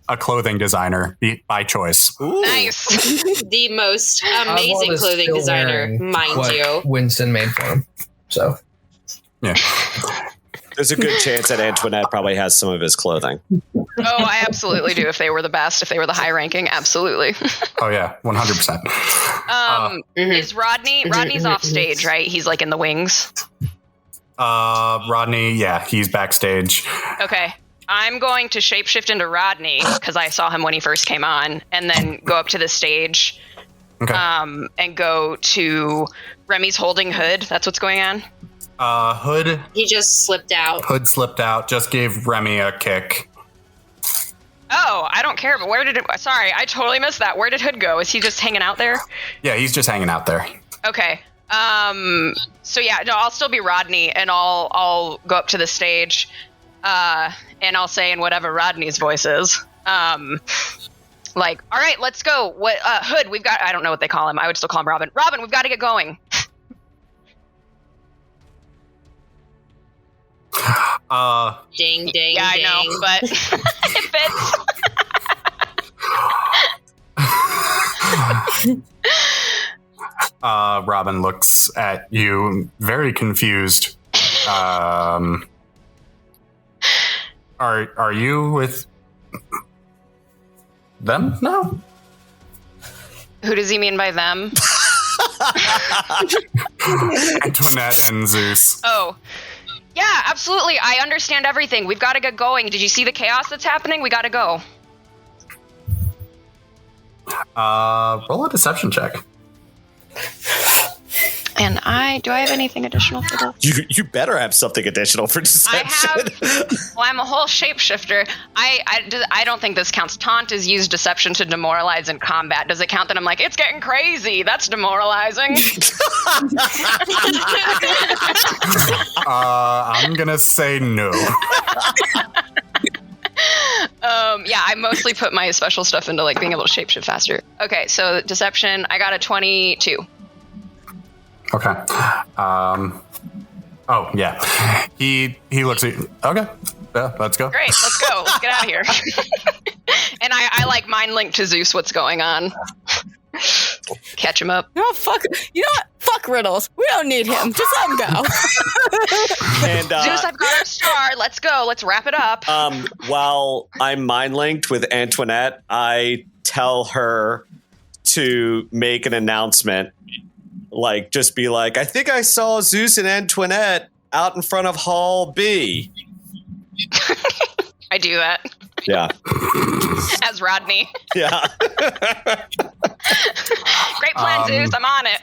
a clothing designer by choice. Ooh. Nice. The most Oswald amazing is clothing still designer, wearing mind what you. Winston made for him. So Yeah. There's a good chance that Antoinette probably has some of his clothing. Oh, I absolutely do. If they were the best, if they were the high ranking, absolutely. Oh yeah, 100%. Is Rodney's off stage, right? He's like in the wings. Rodney, yeah, he's backstage. Okay. I'm going to shapeshift into Rodney because I saw him when he first came on, and then go up to the stage, Okay. and go to Remy's holding Hood. That's what's going on. Hood He just slipped out. slipped out, just gave Remy a kick. Oh, I don't care, but where did it... Sorry, I totally missed that. Where did Hood go? Is he just hanging out there? Yeah, he's just hanging out there. Okay. So yeah, no, I'll still be Rodney, and I'll go up to the stage, and I'll say in whatever Rodney's voice is, like, all right, let's go. What, Hood, we've got... I don't know what they call him. I would still call him Robin. Robin, we've got to get going. Ding, ding, Yeah, ding. I know, but it fits. Robin looks at you very confused. Are you with them? No. Who does he mean by them? Antoinette and Zeus. Oh, yeah, absolutely. I understand everything. We've got to get going. Did you see the chaos that's happening? We got to go. Roll a deception check. And do I have anything additional for this? You better have something additional for deception. Well, I'm a whole shapeshifter. I don't think this counts. Taunt is used deception to demoralize in combat. Does it count that I'm like, it's getting crazy? That's demoralizing. I'm gonna say no. Yeah, I mostly put my special stuff into like being able to shapeshift faster. Okay, so deception, I got a 22. Okay. Oh yeah. He looks at you. Okay. Yeah, let's go. Great, let's go. Let's get out of here. And I like mind link to Zeus what's going on. Catch him up. No, fuck. You know what? Fuck Riddles. We don't need him. Just let him go. And Zeus, I've got our star. Let's go. Let's wrap it up. while I'm mind linked with Antoinette, I tell her to make an announcement. Like, just be like, I think I saw Zeus and Antoinette out in front of Hall B. I do that. Yeah. As Rodney. Yeah. Great plan, Zeus. I'm on it.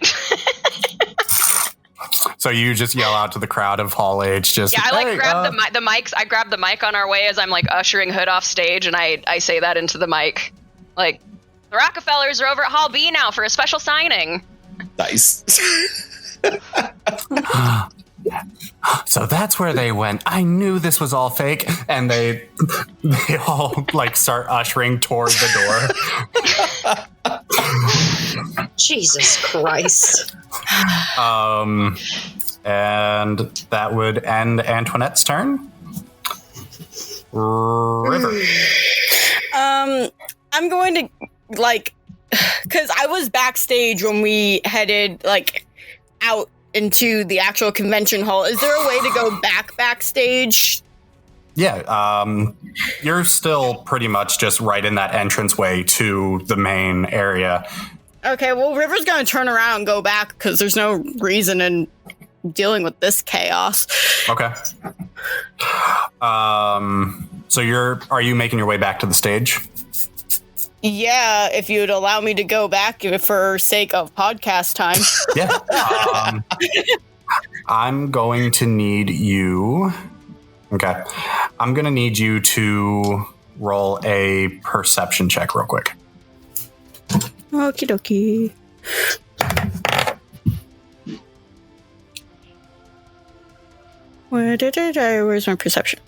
So you just yell out to the crowd of Hall H, just Yeah, I like hey, grab the mics. I grab the mic on our way as I'm like ushering Hood off stage, and I say that into the mic, like, the Rockefellars are over at Hall B now for a special signing. Nice. So that's where they went. I knew this was all fake, and they all like start ushering toward the door. Jesus Christ. And that would end Antoinette's turn. River. I'm going to, because I was backstage when we headed, out into the actual convention hall. Is there a way to go backstage? Yeah, you're still pretty much just right in that entranceway to the main area. Okay, well, River's going to turn around and go back because there's no reason in dealing with this chaos. Okay. So are you making your way back to the stage? Yeah, if you'd allow me to go back for sake of podcast time. Yeah. I'm going to need you. Okay. I'm going to need you to roll a perception check real quick. Okie dokie. Where's my perception?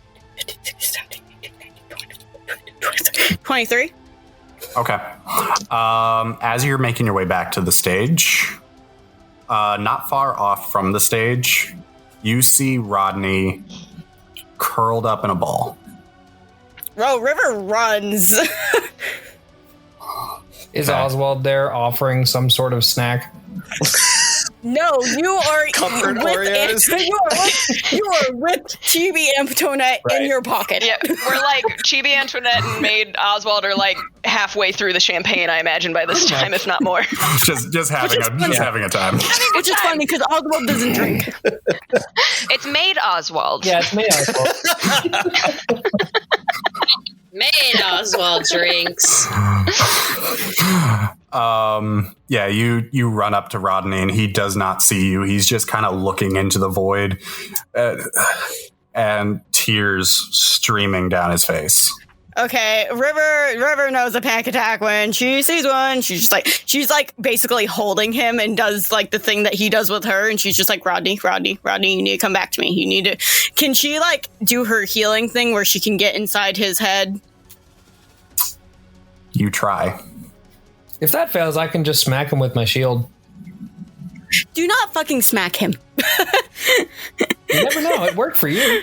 23. Okay. As you're making your way back to the stage, not far off from the stage, you see Rodney curled up in a ball. Oh, River runs. Is Oswald there offering some sort of snack? No, you are Comfort with Oreos. You are with Chibi Antoinette in your pocket. Yeah, we're like Chibi Antoinette and Maid Oswald are like halfway through the champagne, I imagine, by this time, if not more. just having a time. Which is funny because Oswald doesn't drink. It's Maid Oswald. Yeah, it's me, Oswald. Maid Oswald drinks. Yeah, you run up to Rodney and he does not see you. He's just kind of looking into the void, and tears streaming down his face. Okay, River knows a panic attack when she sees one. She's like basically holding him and does like the thing that he does with her, and she's just like, Rodney, you need to come back to me. You need to. Can she like do her healing thing where she can get inside his head? You try. If that fails, I can just smack him with my shield. Do not fucking smack him. You never know. It worked for you.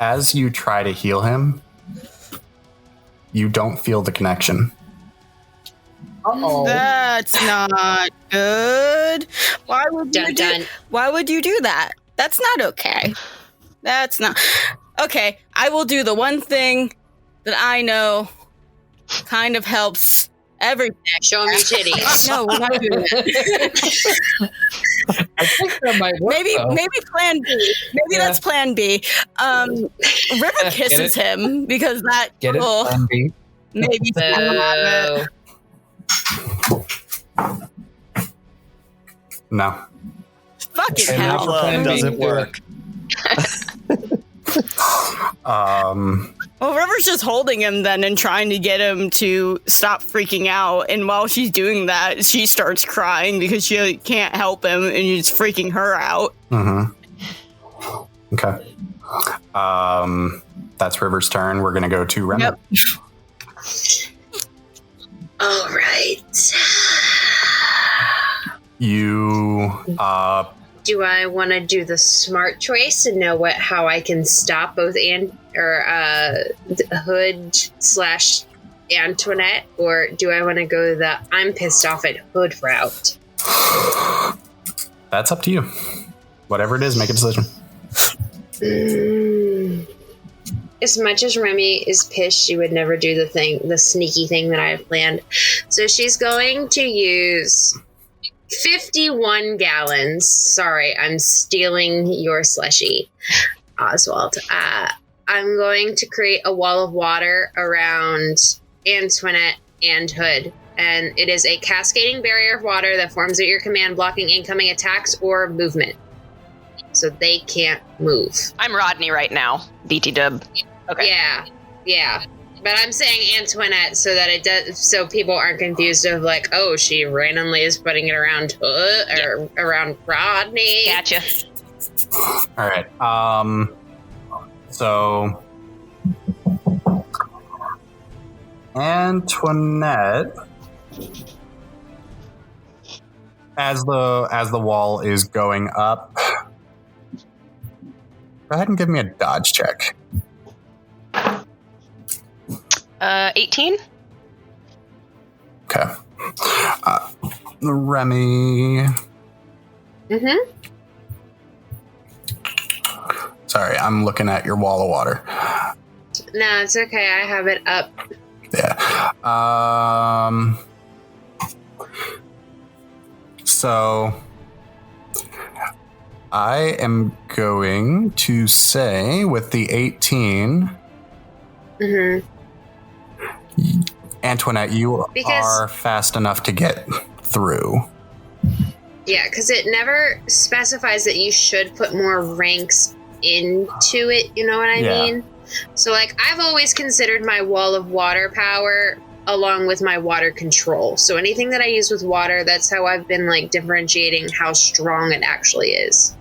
As you try to heal him, you don't feel the connection. Uh-oh. That's not good. Why would you do that? That's not okay. That's not okay. I will do the one thing that I know kind of helps everything. Show him your titties. No, we're not doing that. I think that might work. Maybe plan B. Maybe that's plan B. River kisses him because that Get it? Plan B. maybe No. fucking Okay, hell. Love doesn't work. Well, River's just holding him then and trying to get him to stop freaking out. And while she's doing that, she starts crying because she can't help him and it's freaking her out. Mm-hmm. Okay. That's River's turn. We're going to go to Remy. Yep. All right. You, Do I want to do the smart choice and know how I can stop both Hood / Antoinette, or do I want to go the I'm pissed off at Hood route? that's up to you. Whatever it is, make a decision. As much as Remy is pissed, she would never do the sneaky thing that I have planned. So she's going to use 51 gallons. Sorry, I'm stealing your slushy, Oswald. I'm going to create a wall of water around Antoinette and Hood. And it is a cascading barrier of water that forms at your command, blocking incoming attacks or movement. So they can't move. I'm Rodney right now. BT dub. Okay. Yeah. But I'm saying Antoinette so that it does, so people aren't confused of like, oh, she randomly is putting it around Hood or around Rodney. Gotcha. All right. So Antoinette As the wall is going up, go ahead and give me a dodge check. 18. Okay. Remy. Mm-hmm. Sorry, I'm looking at your wall of water. No, it's okay. I have it up. Yeah. So I am going to say with the 18, Mm-hmm. Antoinette, you are fast enough to get through. Yeah, because it never specifies that you should put more ranks into it, you know what I mean? So, like, I've always considered my wall of water power along with my water control. So anything that I use with water, that's how I've been, like, differentiating how strong it actually is.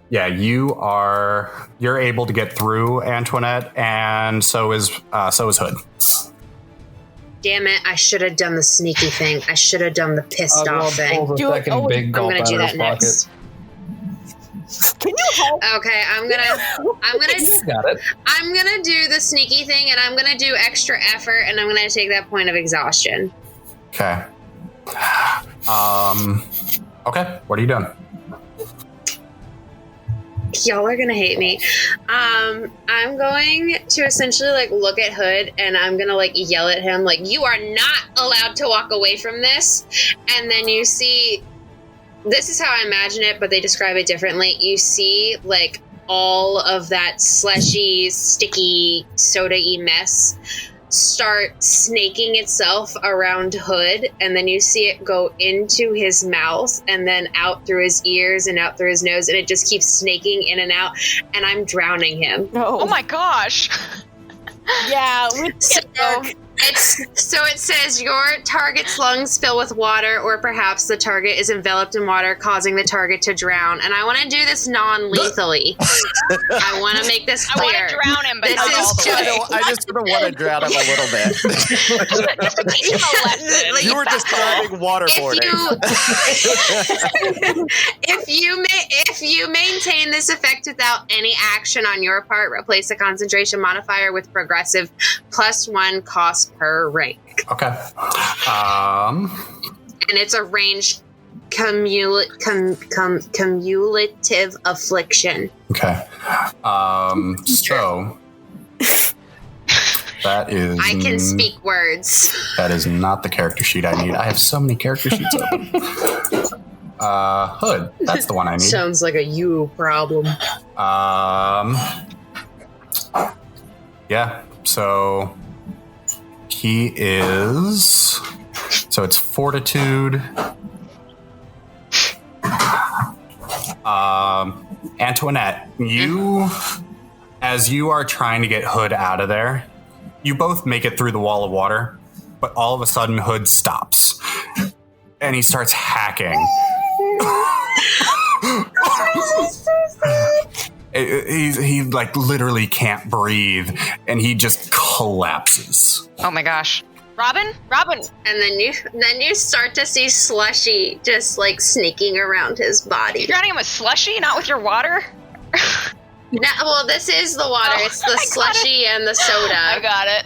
Yeah, you're able to get through, Antoinette, and so is Hood. Damn it, I should have done the sneaky thing. I should have done the pissed off thing. I'm I'm gonna do that next. Can you help? Okay, I'm gonna do the sneaky thing, and I'm gonna do extra effort, and I'm gonna take that point of exhaustion. Okay. Okay, what are you doing? Y'all are gonna hate me. I'm going to essentially like look at Hood, and I'm gonna like yell at him like, "You are not allowed to walk away from this." And then you see, this is how I imagine it, but they describe it differently. You see like all of that slushy, sticky, soda-y mess start snaking itself around Hood, and then you see it go into his mouth and then out through his ears and out through his nose, and it just keeps snaking in and out, and I'm drowning him. Oh my gosh. Yeah, So it says your target's lungs fill with water, or perhaps the target is enveloped in water, causing the target to drown. And I want to do this non-lethally. I want to make this clear. I want to drown him, but this not all the way. I just sort of want to drown him a little bit. Just to teach him a lesson. You were describing waterboarding. If you maintain this effect without any action on your part, replace the concentration modifier with progressive +1 cost per rank. Okay. And it's a ranged cumulative affliction. Okay. So that is. I can speak words. That is not the character sheet I need. I have so many character sheets open. Hood. That's the one I need. Sounds like a you problem. Yeah. So he is. So it's fortitude. Antoinette, you, as you are trying to get Hood out of there, you both make it through the wall of water, but all of a sudden Hood stops and he starts hacking. He like literally can't breathe and he just collapses. Oh my gosh. Robin? And then you start to see slushy just like sneaking around his body. You're drowning him with slushy, not with your water? No, well, this is the water. Oh, it's the slushy and the soda. I got it.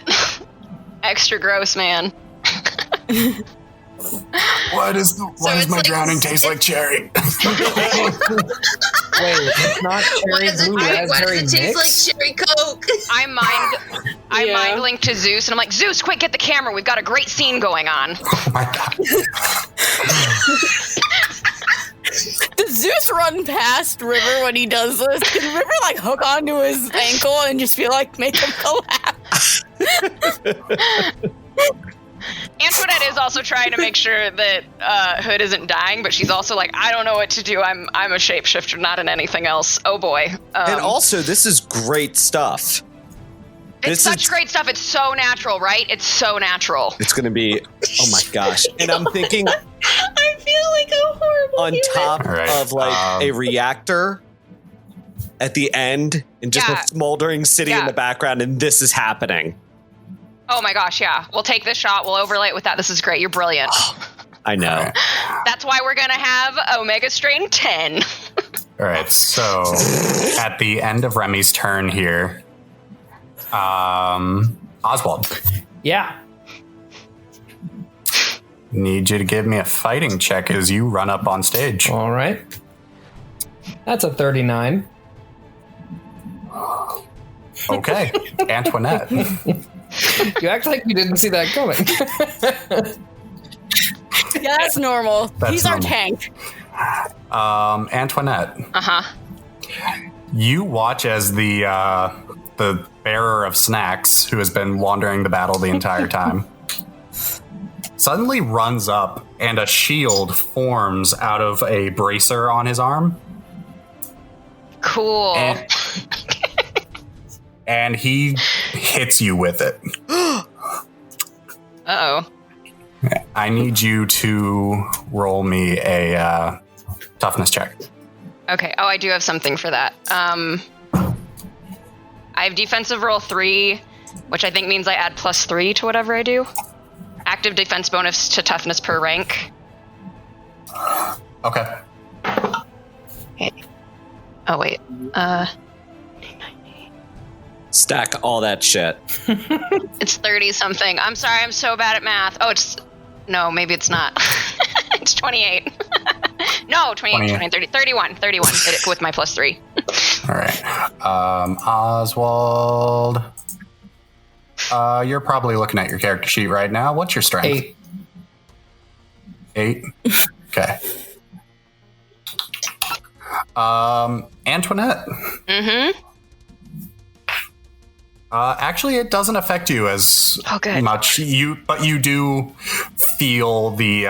Extra gross, man. Why does my like, drowning taste like cherry? Wait, it's not cherry blue raspberry Why does it taste mix? like cherry Coke? I mind linked to Zeus, and I'm like, Zeus, quick, get the camera. We've got a great scene going on. Oh my god. Does Zeus run past River when he does this? Can River like hook onto his ankle and just feel like make him collapse? Antoinette is also trying to make sure that Hood isn't dying, but she's also like, I don't know what to do. I'm a shapeshifter, not in anything else. Oh boy. And also, this is great stuff. It's such great stuff. It's so natural, right? It's so natural. It's going to be, oh my gosh. And I'm thinking I feel like a horrible on human. top Right. of like a reactor at the end and just a smoldering city in the background, and this is happening. Oh my gosh, yeah. We'll take this shot. We'll overlay it with that. This is great. You're brilliant. I know. That's why we're going to have Omega Strain 10. All right, so at the end of Remy's turn here, Oswald. Yeah. Need you to give me a fighting check as you run up on stage. All right. That's a 39. Okay, Antoinette. You act like you didn't see that coming. Yeah, that's normal. That's He's normal. our tank. Antoinette. Uh-huh. You watch as the bearer of snacks, who has been wandering the battle the entire time, suddenly runs up and a shield forms out of a bracer on his arm. Cool. And he hits you with it. Uh-oh. I need you to roll me a toughness check. Okay. Oh, I do have something for that. I have defensive roll 3, which I think means I add +3 to whatever I do. Active defense bonus to toughness per rank. Okay. Oh, wait. Stack all that shit. It's 30 something. I'm sorry, I'm so bad at math. Oh, no, maybe it's not. It's 28. No, 28, 30, 31 with my +3. All right. Oswald. You're probably looking at your character sheet right now. What's your strength? 8. Okay. Antoinette. Mm-hmm. Actually, it doesn't affect you as much. But you do feel the.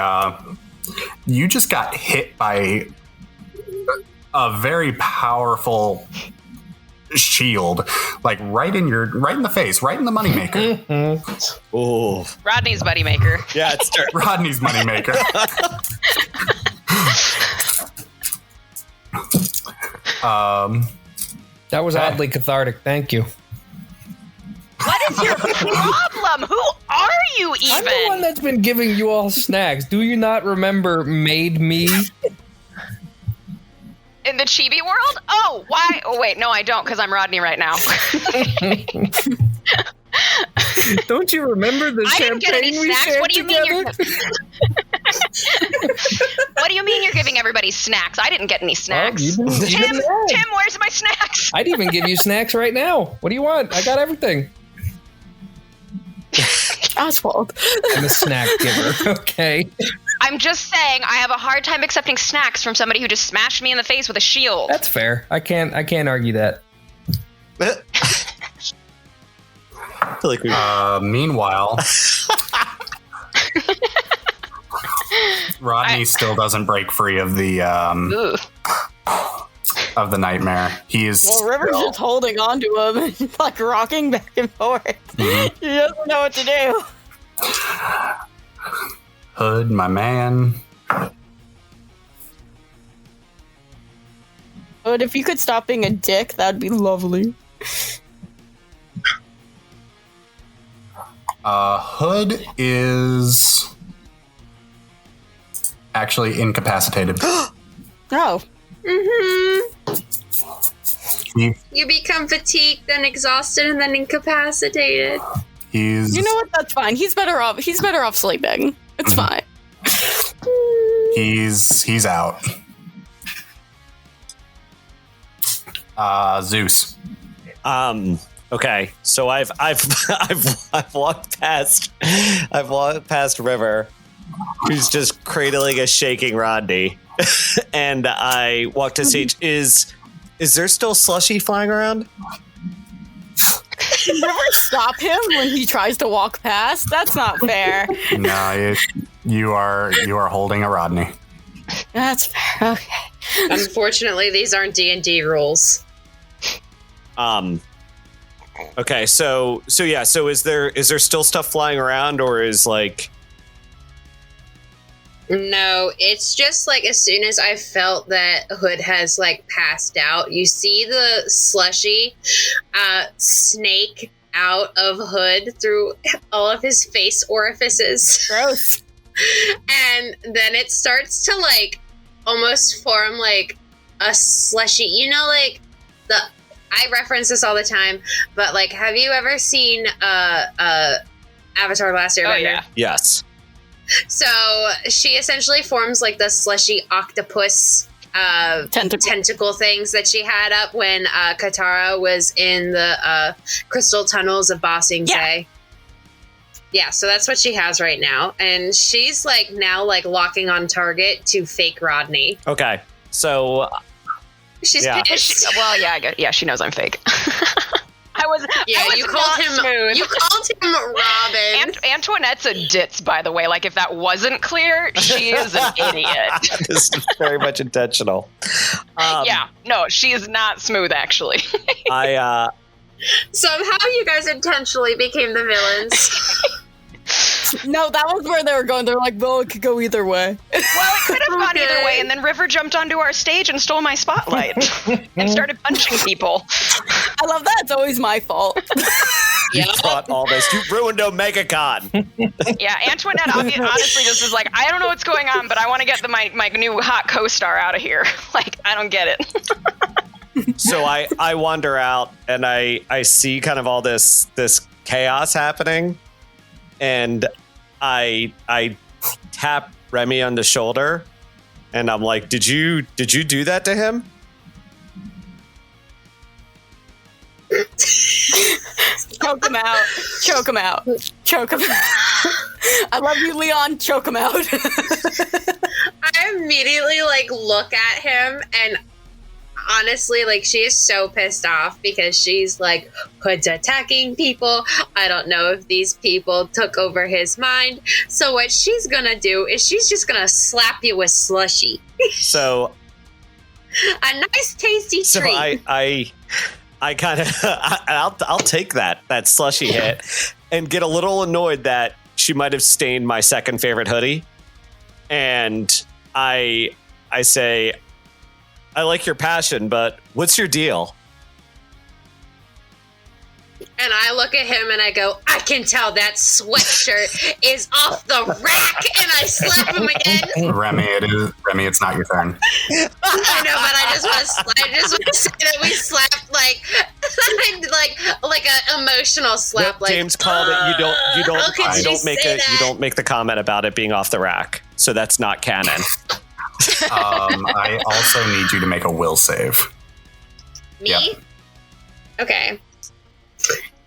You just got hit by a very powerful shield, like right in the face, right in the moneymaker. Oh, Rodney's moneymaker. Yeah, it's Rodney's moneymaker. That was oddly cathartic. Thank you. What is your problem? Who are you even? I'm the one that's been giving you all snacks. Do you not remember Made Me? In the chibi world? Oh, why? Oh, wait. No, I don't, because I'm Rodney right now. Don't you remember the I didn't get any champagne we snacks. shared What do you mean together? What do you mean you're giving everybody snacks? I didn't get any snacks. you didn't Tim, where's my snacks? I'd even give you snacks right now. What do you want? I got everything. Oswald. I'm a snack giver. Okay. I'm just saying I have a hard time accepting snacks from somebody who just smashed me in the face with a shield. That's fair. I can't argue that. I feel like we. Meanwhile, Rodney still doesn't break free of the nightmare. He is. Well, River's just holding on to him and like rocking back and forth. Mhm. He doesn't know what to do. Hood, my man. But if you could stop being a dick, that'd be lovely. Hood is actually incapacitated. Oh. Mm-hmm. He- You become fatigued, then exhausted, and then incapacitated. he's You know what? That's fine. He's better off sleeping. It's fine. he's out. Zeus. Okay, so I've walked past River, who's just cradling a shaking Rodney, and I walked to stage. Is there still slushy flying around? River, stop him when he tries to walk past. That's not fair. No, you are holding a Rodney. That's fair. Okay. Unfortunately, these aren't D&D rules. Okay, so is there still stuff flying around, or is like? No, it's just like as soon as I felt that Hood has like passed out, you see the slushy snake out of Hood through all of his face orifices. Gross. And then it starts to like almost form like a slushy, I reference this all the time, but like, have you ever seen Avatar: Last Airbender? Oh yeah. Yes. So she essentially forms like the slushy octopus tentacle things that she had up when Katara was in the crystal tunnels of Ba Sing Se. Yeah, so that's what she has right now. And she's like now like locking on target to fake Rodney. Okay. So she's pissed. She knows I'm fake. I was you called him smooth. You called him Robin. Antoinette's a ditz, by the way. Like, if that wasn't clear, she is an idiot. This is very much intentional. She is not smooth, actually. Somehow you guys intentionally became the villains. No, that was where they were going. They're like, well, it could go either way. Well, it could have gone either way, and then River jumped onto our stage and stole my spotlight and started punching people. I love that. It's always my fault. You brought all this. You ruined OmegaCon. Yeah, Antoinette honestly just is like, I don't know what's going on, but I want to get my new hot co-star out of here. Like, I don't get it. So I wander out and I see kind of all this chaos happening, and I tap Remy on the shoulder, and I'm like, did you do that to him? Choke him out. Choke him out. Choke him out. I love you, Leon. Choke him out. I immediately like look at him, and honestly, like, she is so pissed off because she's like, Hood's attacking people. I don't know if these people took over his mind. So what she's gonna do is she's just gonna slap you with slushy. So a nice tasty so treat. I kind of I'll take that slushy hit and get a little annoyed that she might have stained my second favorite hoodie, and I say, I like your passion, but what's your deal? And I look at him and I go, I can tell that sweatshirt is off the rack, and I slap him again. Remy, it's not your turn. I know, but I just want to say that we slapped like an emotional slap. Yep, like, James called it. You don't make the comment about it being off the rack, so that's not canon. I also need you to make a will save. Me? Yep. Okay.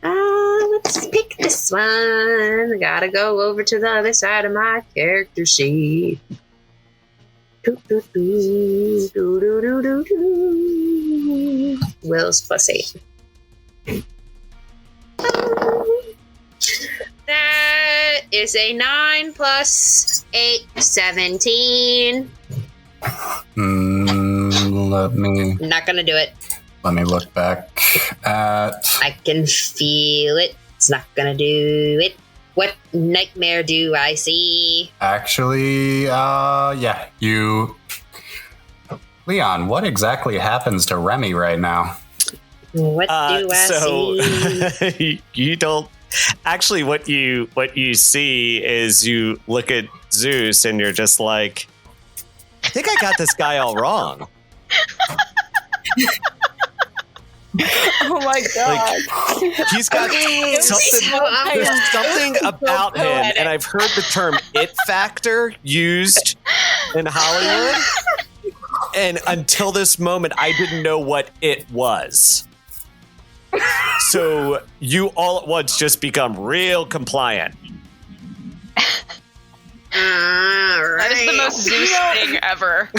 Let's pick this one. I gotta go over to the other side of my character sheet. Will's plus 8. That is a 9 plus 8, 17. Not gonna do it. Let me look back at... I can feel it. It's not gonna do it. What nightmare do I see? Actually, you... Leon, what exactly happens to Remy right now? What do I see? You don't... Actually, what you see is you look at Zeus and you're just like, I think I got this guy all wrong. Oh my god. Like, he's got something about him, and I've heard the term "it factor" used in Hollywood, and until this moment I didn't know what it was. So you all at once just become real compliant. That is the most Zeus thing ever.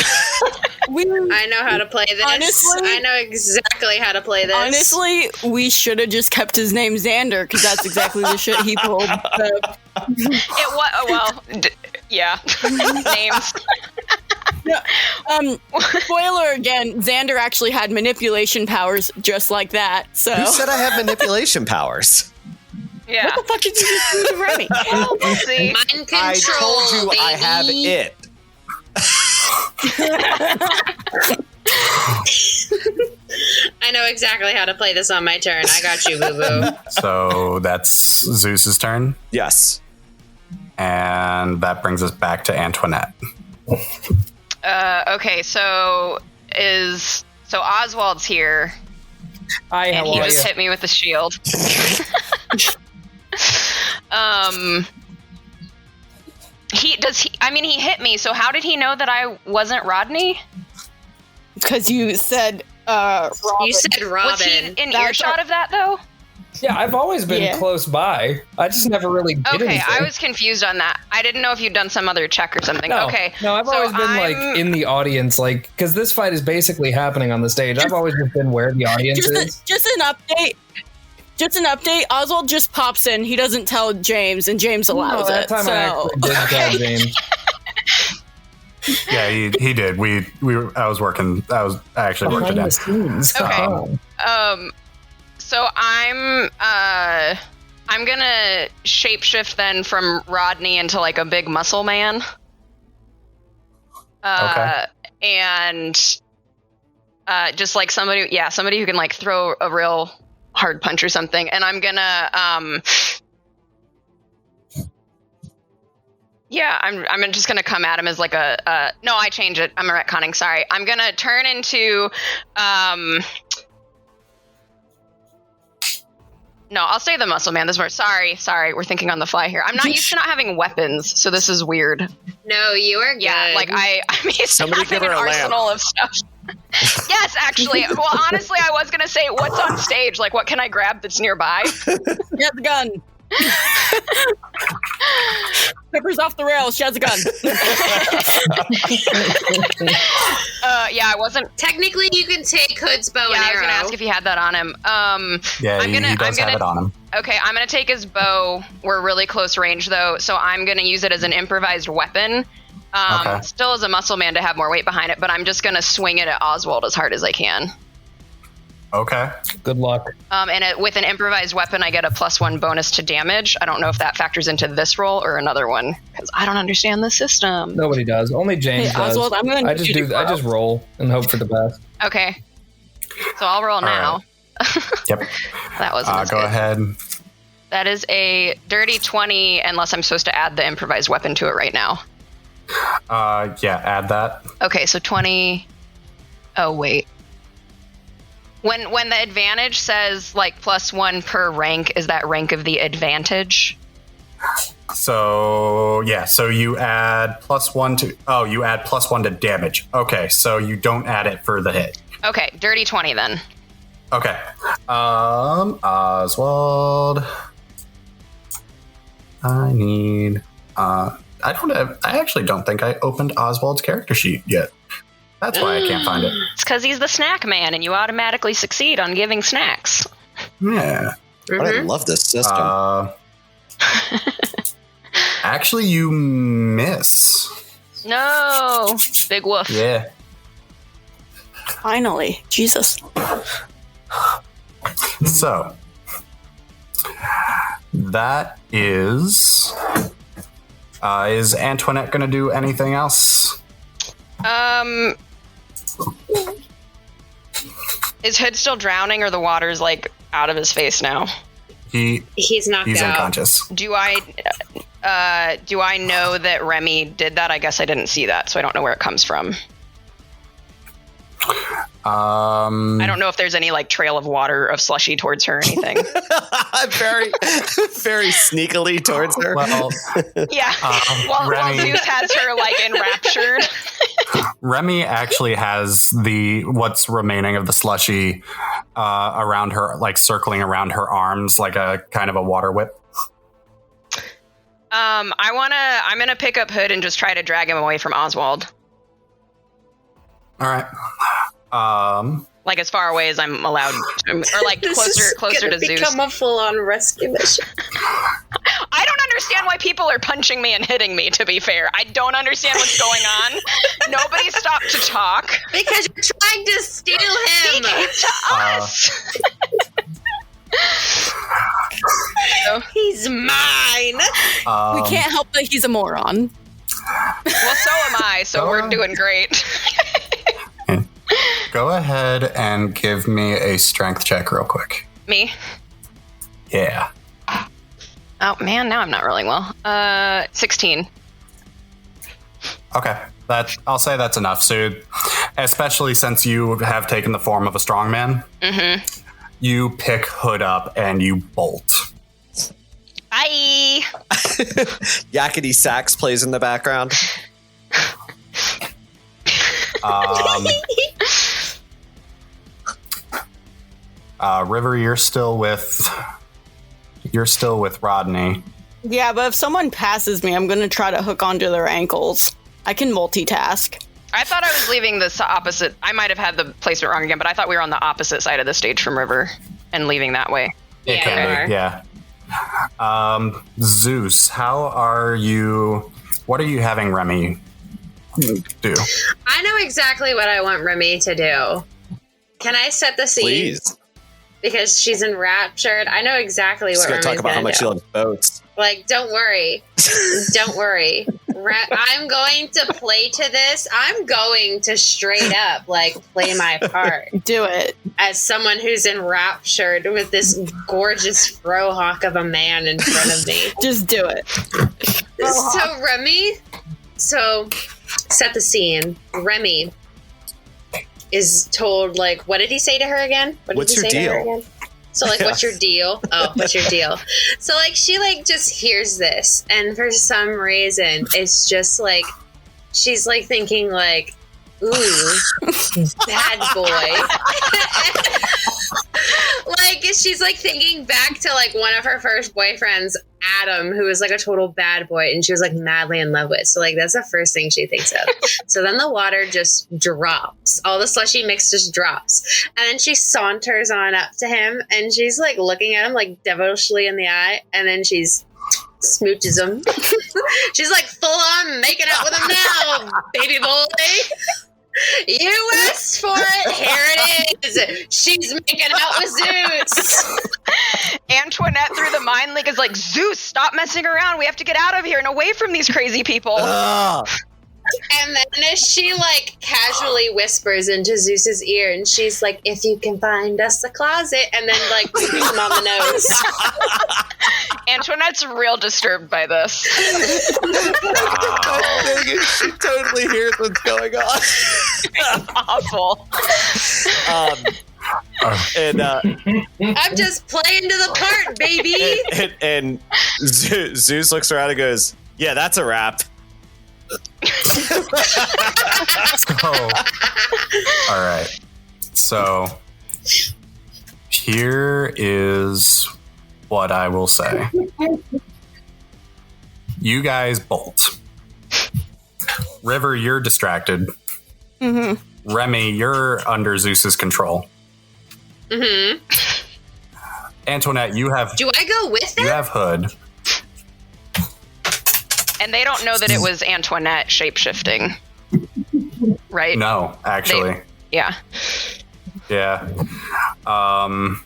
I know how to play this. Honestly, I know exactly how to play this. Honestly, we should have just kept his name Xander, because that's exactly the shit he pulled. Yeah. Names. Spoiler again, Xander actually had manipulation powers just like that. So who said I have manipulation powers? Yeah. What the fuck did you just do to Remy? Well, we'll see. Mind control, I told you, baby. I have it. I know exactly how to play this on my turn. I got you, boo boo. So that's Zeus's turn, Yes. and that brings us back to Antoinette. Okay, so Oswald's here, Hi, and how he are just you? hit me with the shield. He hit me. So how did he know that I wasn't Rodney? Because you said Robin. You said Robin. Was he in That's earshot of that though? Yeah, I've always been Yeah. close by. I just never really did Okay, anything. I was confused on that. I didn't know if you'd done some other check or something. No, Okay. no, I've so always been like I'm- in the audience, like because this fight is basically happening on the stage. I've always just been where the audience is. Just an update. Just an update. Oswald just pops in. He doesn't tell James, and James allows that it. time I So actually did tell James. Yeah, he did. I was working. I actually worked it Behind out. the scenes. Okay. So I'm gonna shapeshift then from Rodney into like a big muscle man. Okay. And just like somebody who can like throw a real hard punch or something. And I'm gonna I'm just gonna come at him as like no, I change it. I'm retconning. Sorry. I'm gonna turn into no, I'll say the muscle man. This more. Sorry. We're thinking on the fly here. I'm not used to not having weapons, so this is weird. No, you are good. Yeah, like I'm used to Somebody having give an her a lamp. arsenal of stuff. Yes, actually. Well, honestly, I was gonna say, what's on stage? Like, what can I grab that's nearby? she has a gun. Pepper's off the rails. She has a gun. Yeah, I wasn't. Technically, you can take Hood's bow Yeah, and I was arrow. gonna ask if he had that on him. Yeah, I'm he does have it on him. Okay, I'm gonna take his bow. We're really close range though, so I'm gonna use it as an improvised weapon. Okay. Still as a muscle man to have more weight behind it, but I'm just gonna swing it at Oswald as hard as I can. Okay. Good luck. And with an improvised weapon, I get a +1 bonus to damage. I don't know if that factors into this roll or another one because I don't understand the system. Nobody does. Only James Hey, does. Oswald, I'm gonna I just need you to I just roll and hope for the best. Okay, so I'll roll now. Yep. That wasn't as Go good. ahead. That is a dirty 20, unless I'm supposed to add the improvised weapon to it right now. Yeah, add that. Okay, so 20. Oh wait. When the advantage says like +1 per rank, is that rank of the advantage? So yeah, so you add +1 to. Oh, you add +1 to damage. Okay, so you don't add it for the hit. Okay, dirty 20 then. Okay. Oswald. I need. I actually don't think I opened Oswald's character sheet yet. That's why I can't find it. It's because he's the snack man, and you automatically succeed on giving snacks. Yeah. I love this system. Actually, you miss. No, big woof. Yeah. Finally, Jesus. So that is. Is Antoinette going to do anything else? Is Hood still drowning, or the water's like out of his face now? He's knocked He's out. unconscious. Do I know that Remy did that? I guess I didn't see that, so I don't know where it comes from. I don't know if there's any like trail of water of slushy towards her or anything. Very, very sneakily towards her. Well, Yeah, while Remy- Zeus has her like enraptured. Remy actually has what's remaining of the slushy around her, like circling around her arms, like a kind of a water whip. I'm gonna pick up Hood and just try to drag him away from Oswald. All right. Like as far away as I'm allowed to, or like closer to Zeus. Become a full-on rescue mission. I don't understand why people are punching me and hitting me, to be fair. I don't understand what's going on. Nobody stopped to talk. Because you're trying to steal He him. came to us. He's mine. We can't help that he's a moron. Well, so am I, so we're doing great. Go ahead and give me a strength check real quick. Me? Yeah. Oh man, now I'm not rolling well. 16. Okay. I'll say that's enough. So, especially since you have taken the form of a strongman, you pick Hood up and you bolt. Bye. Yakety sax plays in the background. River, you're still with Rodney. Yeah, but if someone passes me, I'm going to try to hook onto their ankles. I can multitask. I thought I was leaving this opposite. I might have had the placement wrong again, but I thought we were on the opposite side of the stage from River and leaving that way. It can be, yeah. Zeus, what are you having Remy do? I know exactly what I want Remy to do. Can I set the scene? Please. Because she's enraptured. I know exactly what Remy's talk about how much do. you love boats. Like, don't worry. Don't worry. I'm going to play to this. I'm going to straight up, like, play my part. Do it. As someone who's enraptured with this gorgeous frohawk of a man in front of me. Just do it. So, Remy, set the scene. Remy is told, like, what did he say to her again? What's your deal? So, like, what's your deal? Oh, what's your deal? So, like, she, like, just hears this. And for some reason, it's just, like, she's, like, thinking, like, ooh, bad boy. Like, she's, like, thinking back to, like, one of her first boyfriends, Adam, who was, like, a total bad boy. And she was, like, madly in love with. So, like, that's the first thing she thinks of. So then the water just drops. All the slushy mix just drops. And then she saunters on up to him. And she's, like, looking at him, like, devilishly in the eye. And then she's smooches him. She's, like, full on making out with him now, baby boy. You asked for it. Here it is. She's making out with Zeus. Antoinette through the mind leak is like, Zeus, stop messing around. We have to get out of here and away from these crazy people. And then she, like, casually whispers into Zeus's ear, and she's like, if you can find us a closet, and then, like, smooch him on the nose. Antoinette's real disturbed by this. She totally hears what's going on. It's awful. I'm just playing to the part, baby. And Zeus looks around and goes, yeah, that's a wrap. All right. So here is what I will say. You guys bolt. River, you're distracted. Mm-hmm. Remy, you're under Zeus's control. Mm-hmm. Antoinette, you have. Do I go with them? You have Hood. And they don't know that it was Antoinette shape-shifting. Right? No, actually. Yeah. Yeah. Am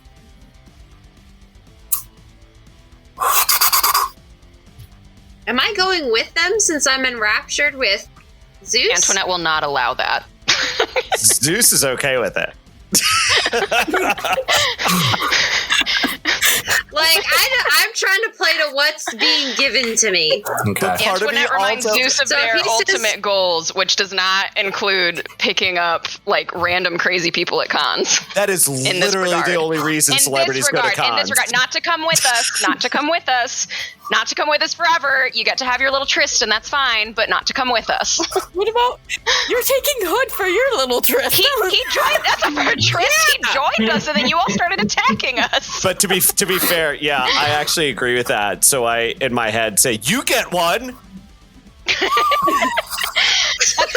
I going with them since I'm enraptured with Zeus? Antoinette will not allow that. Zeus is okay with it. Like, I'm trying to play to what's being given to me. Okay. Antoinette reminds Zeus of So their he says- ultimate goals, which does not include picking up, like, random crazy people at cons. That is In this literally the regard. only reason celebrities go to cons. In this regard, not to come with us, not to come with us, not to come with us forever. You get to have your little tryst, and that's fine, but not to come with us. What about you're taking Hood for your little tryst? He joined us for a tryst. He joined us, and then you all started attacking us. But to be fair, yeah, I actually agree with that. So I, in my head, say, you get one. That's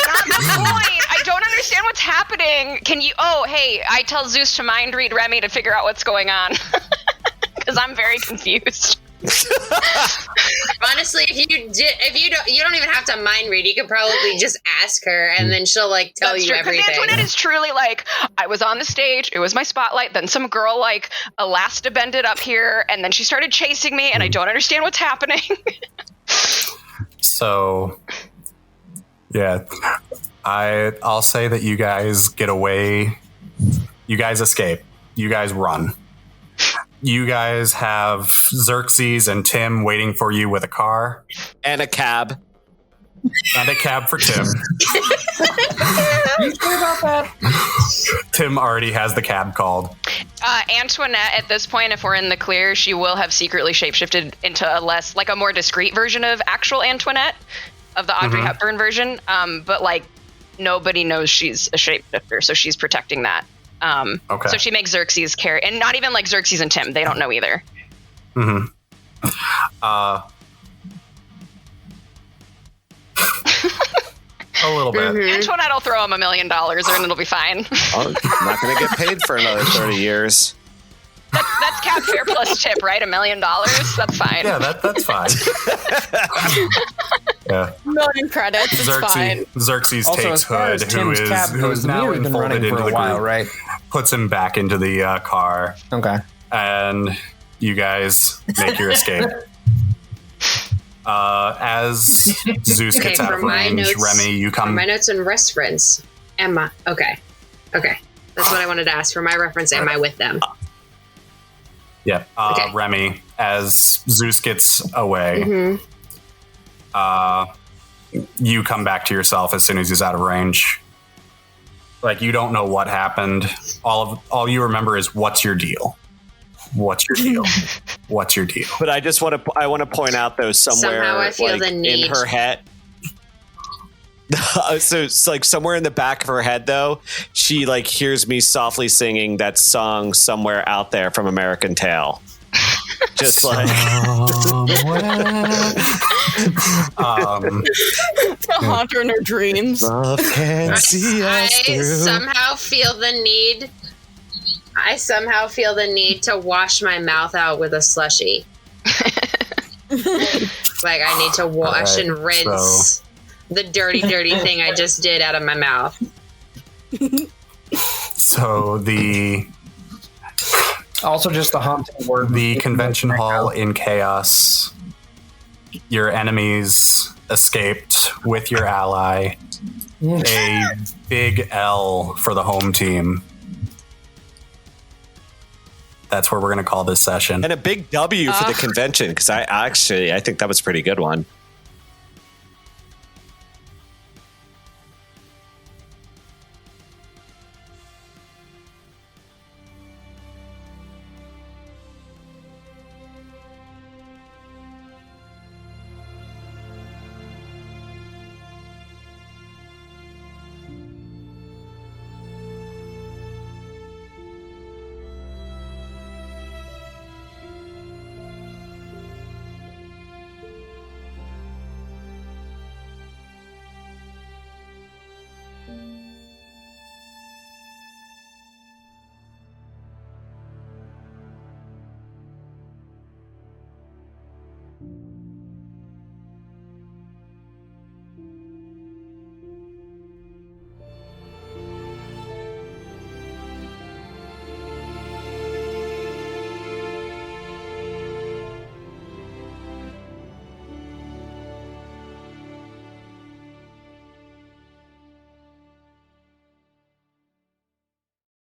not the point. I don't understand what's happening. Can you? Oh, hey, I tell Zeus to mind read Remy to figure out what's going on because I'm very confused. Honestly, if you don't even have to mind read. You could probably just ask her, and then she'll, like, tell That's you true, 'cause everything. Antoinette is truly like, I was on the stage, it was my spotlight, then some girl, like, elasta-bended up here, and then she started chasing me, and I don't understand what's happening. So, yeah, I'll say that you guys get away You guys escape. You guys run. You guys have Xerxes and Tim waiting for you with a car. And a cab. And a cab for Tim. You sure about that? Tim already has the cab called. Antoinette, at this point, if we're in the clear, she will have secretly shapeshifted into a more discreet version of actual Antoinette, of the Audrey Hepburn version. But like nobody knows she's a shapeshifter, so she's protecting that. Okay. So she makes Xerxes carry, and not even like Xerxes and Tim, they don't know either. Mm-hmm. A little bit. Antoinette will throw him $1 million, and it'll be fine. Oh, I'm not going to get paid for another 30 years. That's cab fare plus tip, right? $1 million. That's fine. Yeah, that's fine. Yeah. Million credits. It's fine. Xerxes Also, takes as far Hood, as who Tim's is cab who goes, is the now meter's been enfolded running into for the a while, group, right? puts him back into the car, Okay. and you guys make your escape. As Zeus gets out of range, Remy, you come. For my notes and reference, Emma. Okay. That's what I wanted to ask. For my reference, am I with them? Yeah. Okay. Remy, as Zeus gets away, you come back to yourself as soon as he's out of range. Like, you don't know what happened. All you remember is, what's your deal? What's your deal? What's your deal? But I want to point out though, somewhere Somehow I feel like, the need. in her head. So it's like somewhere in the back of her head though, she like hears me softly singing that song somewhere out there from American Tail. Just like To haunt her in her dreams. love can see I us through. somehow feel the need to wash my mouth out with a slushie. Like I need to wash and rinse the dirty thing I just did out of my mouth. So Also, just the haunting word. the convention hall in chaos. Your enemies escaped with your ally. A big L for the home team. That's where we're going to call this session. And a big W for the convention, because I think that was a pretty good one.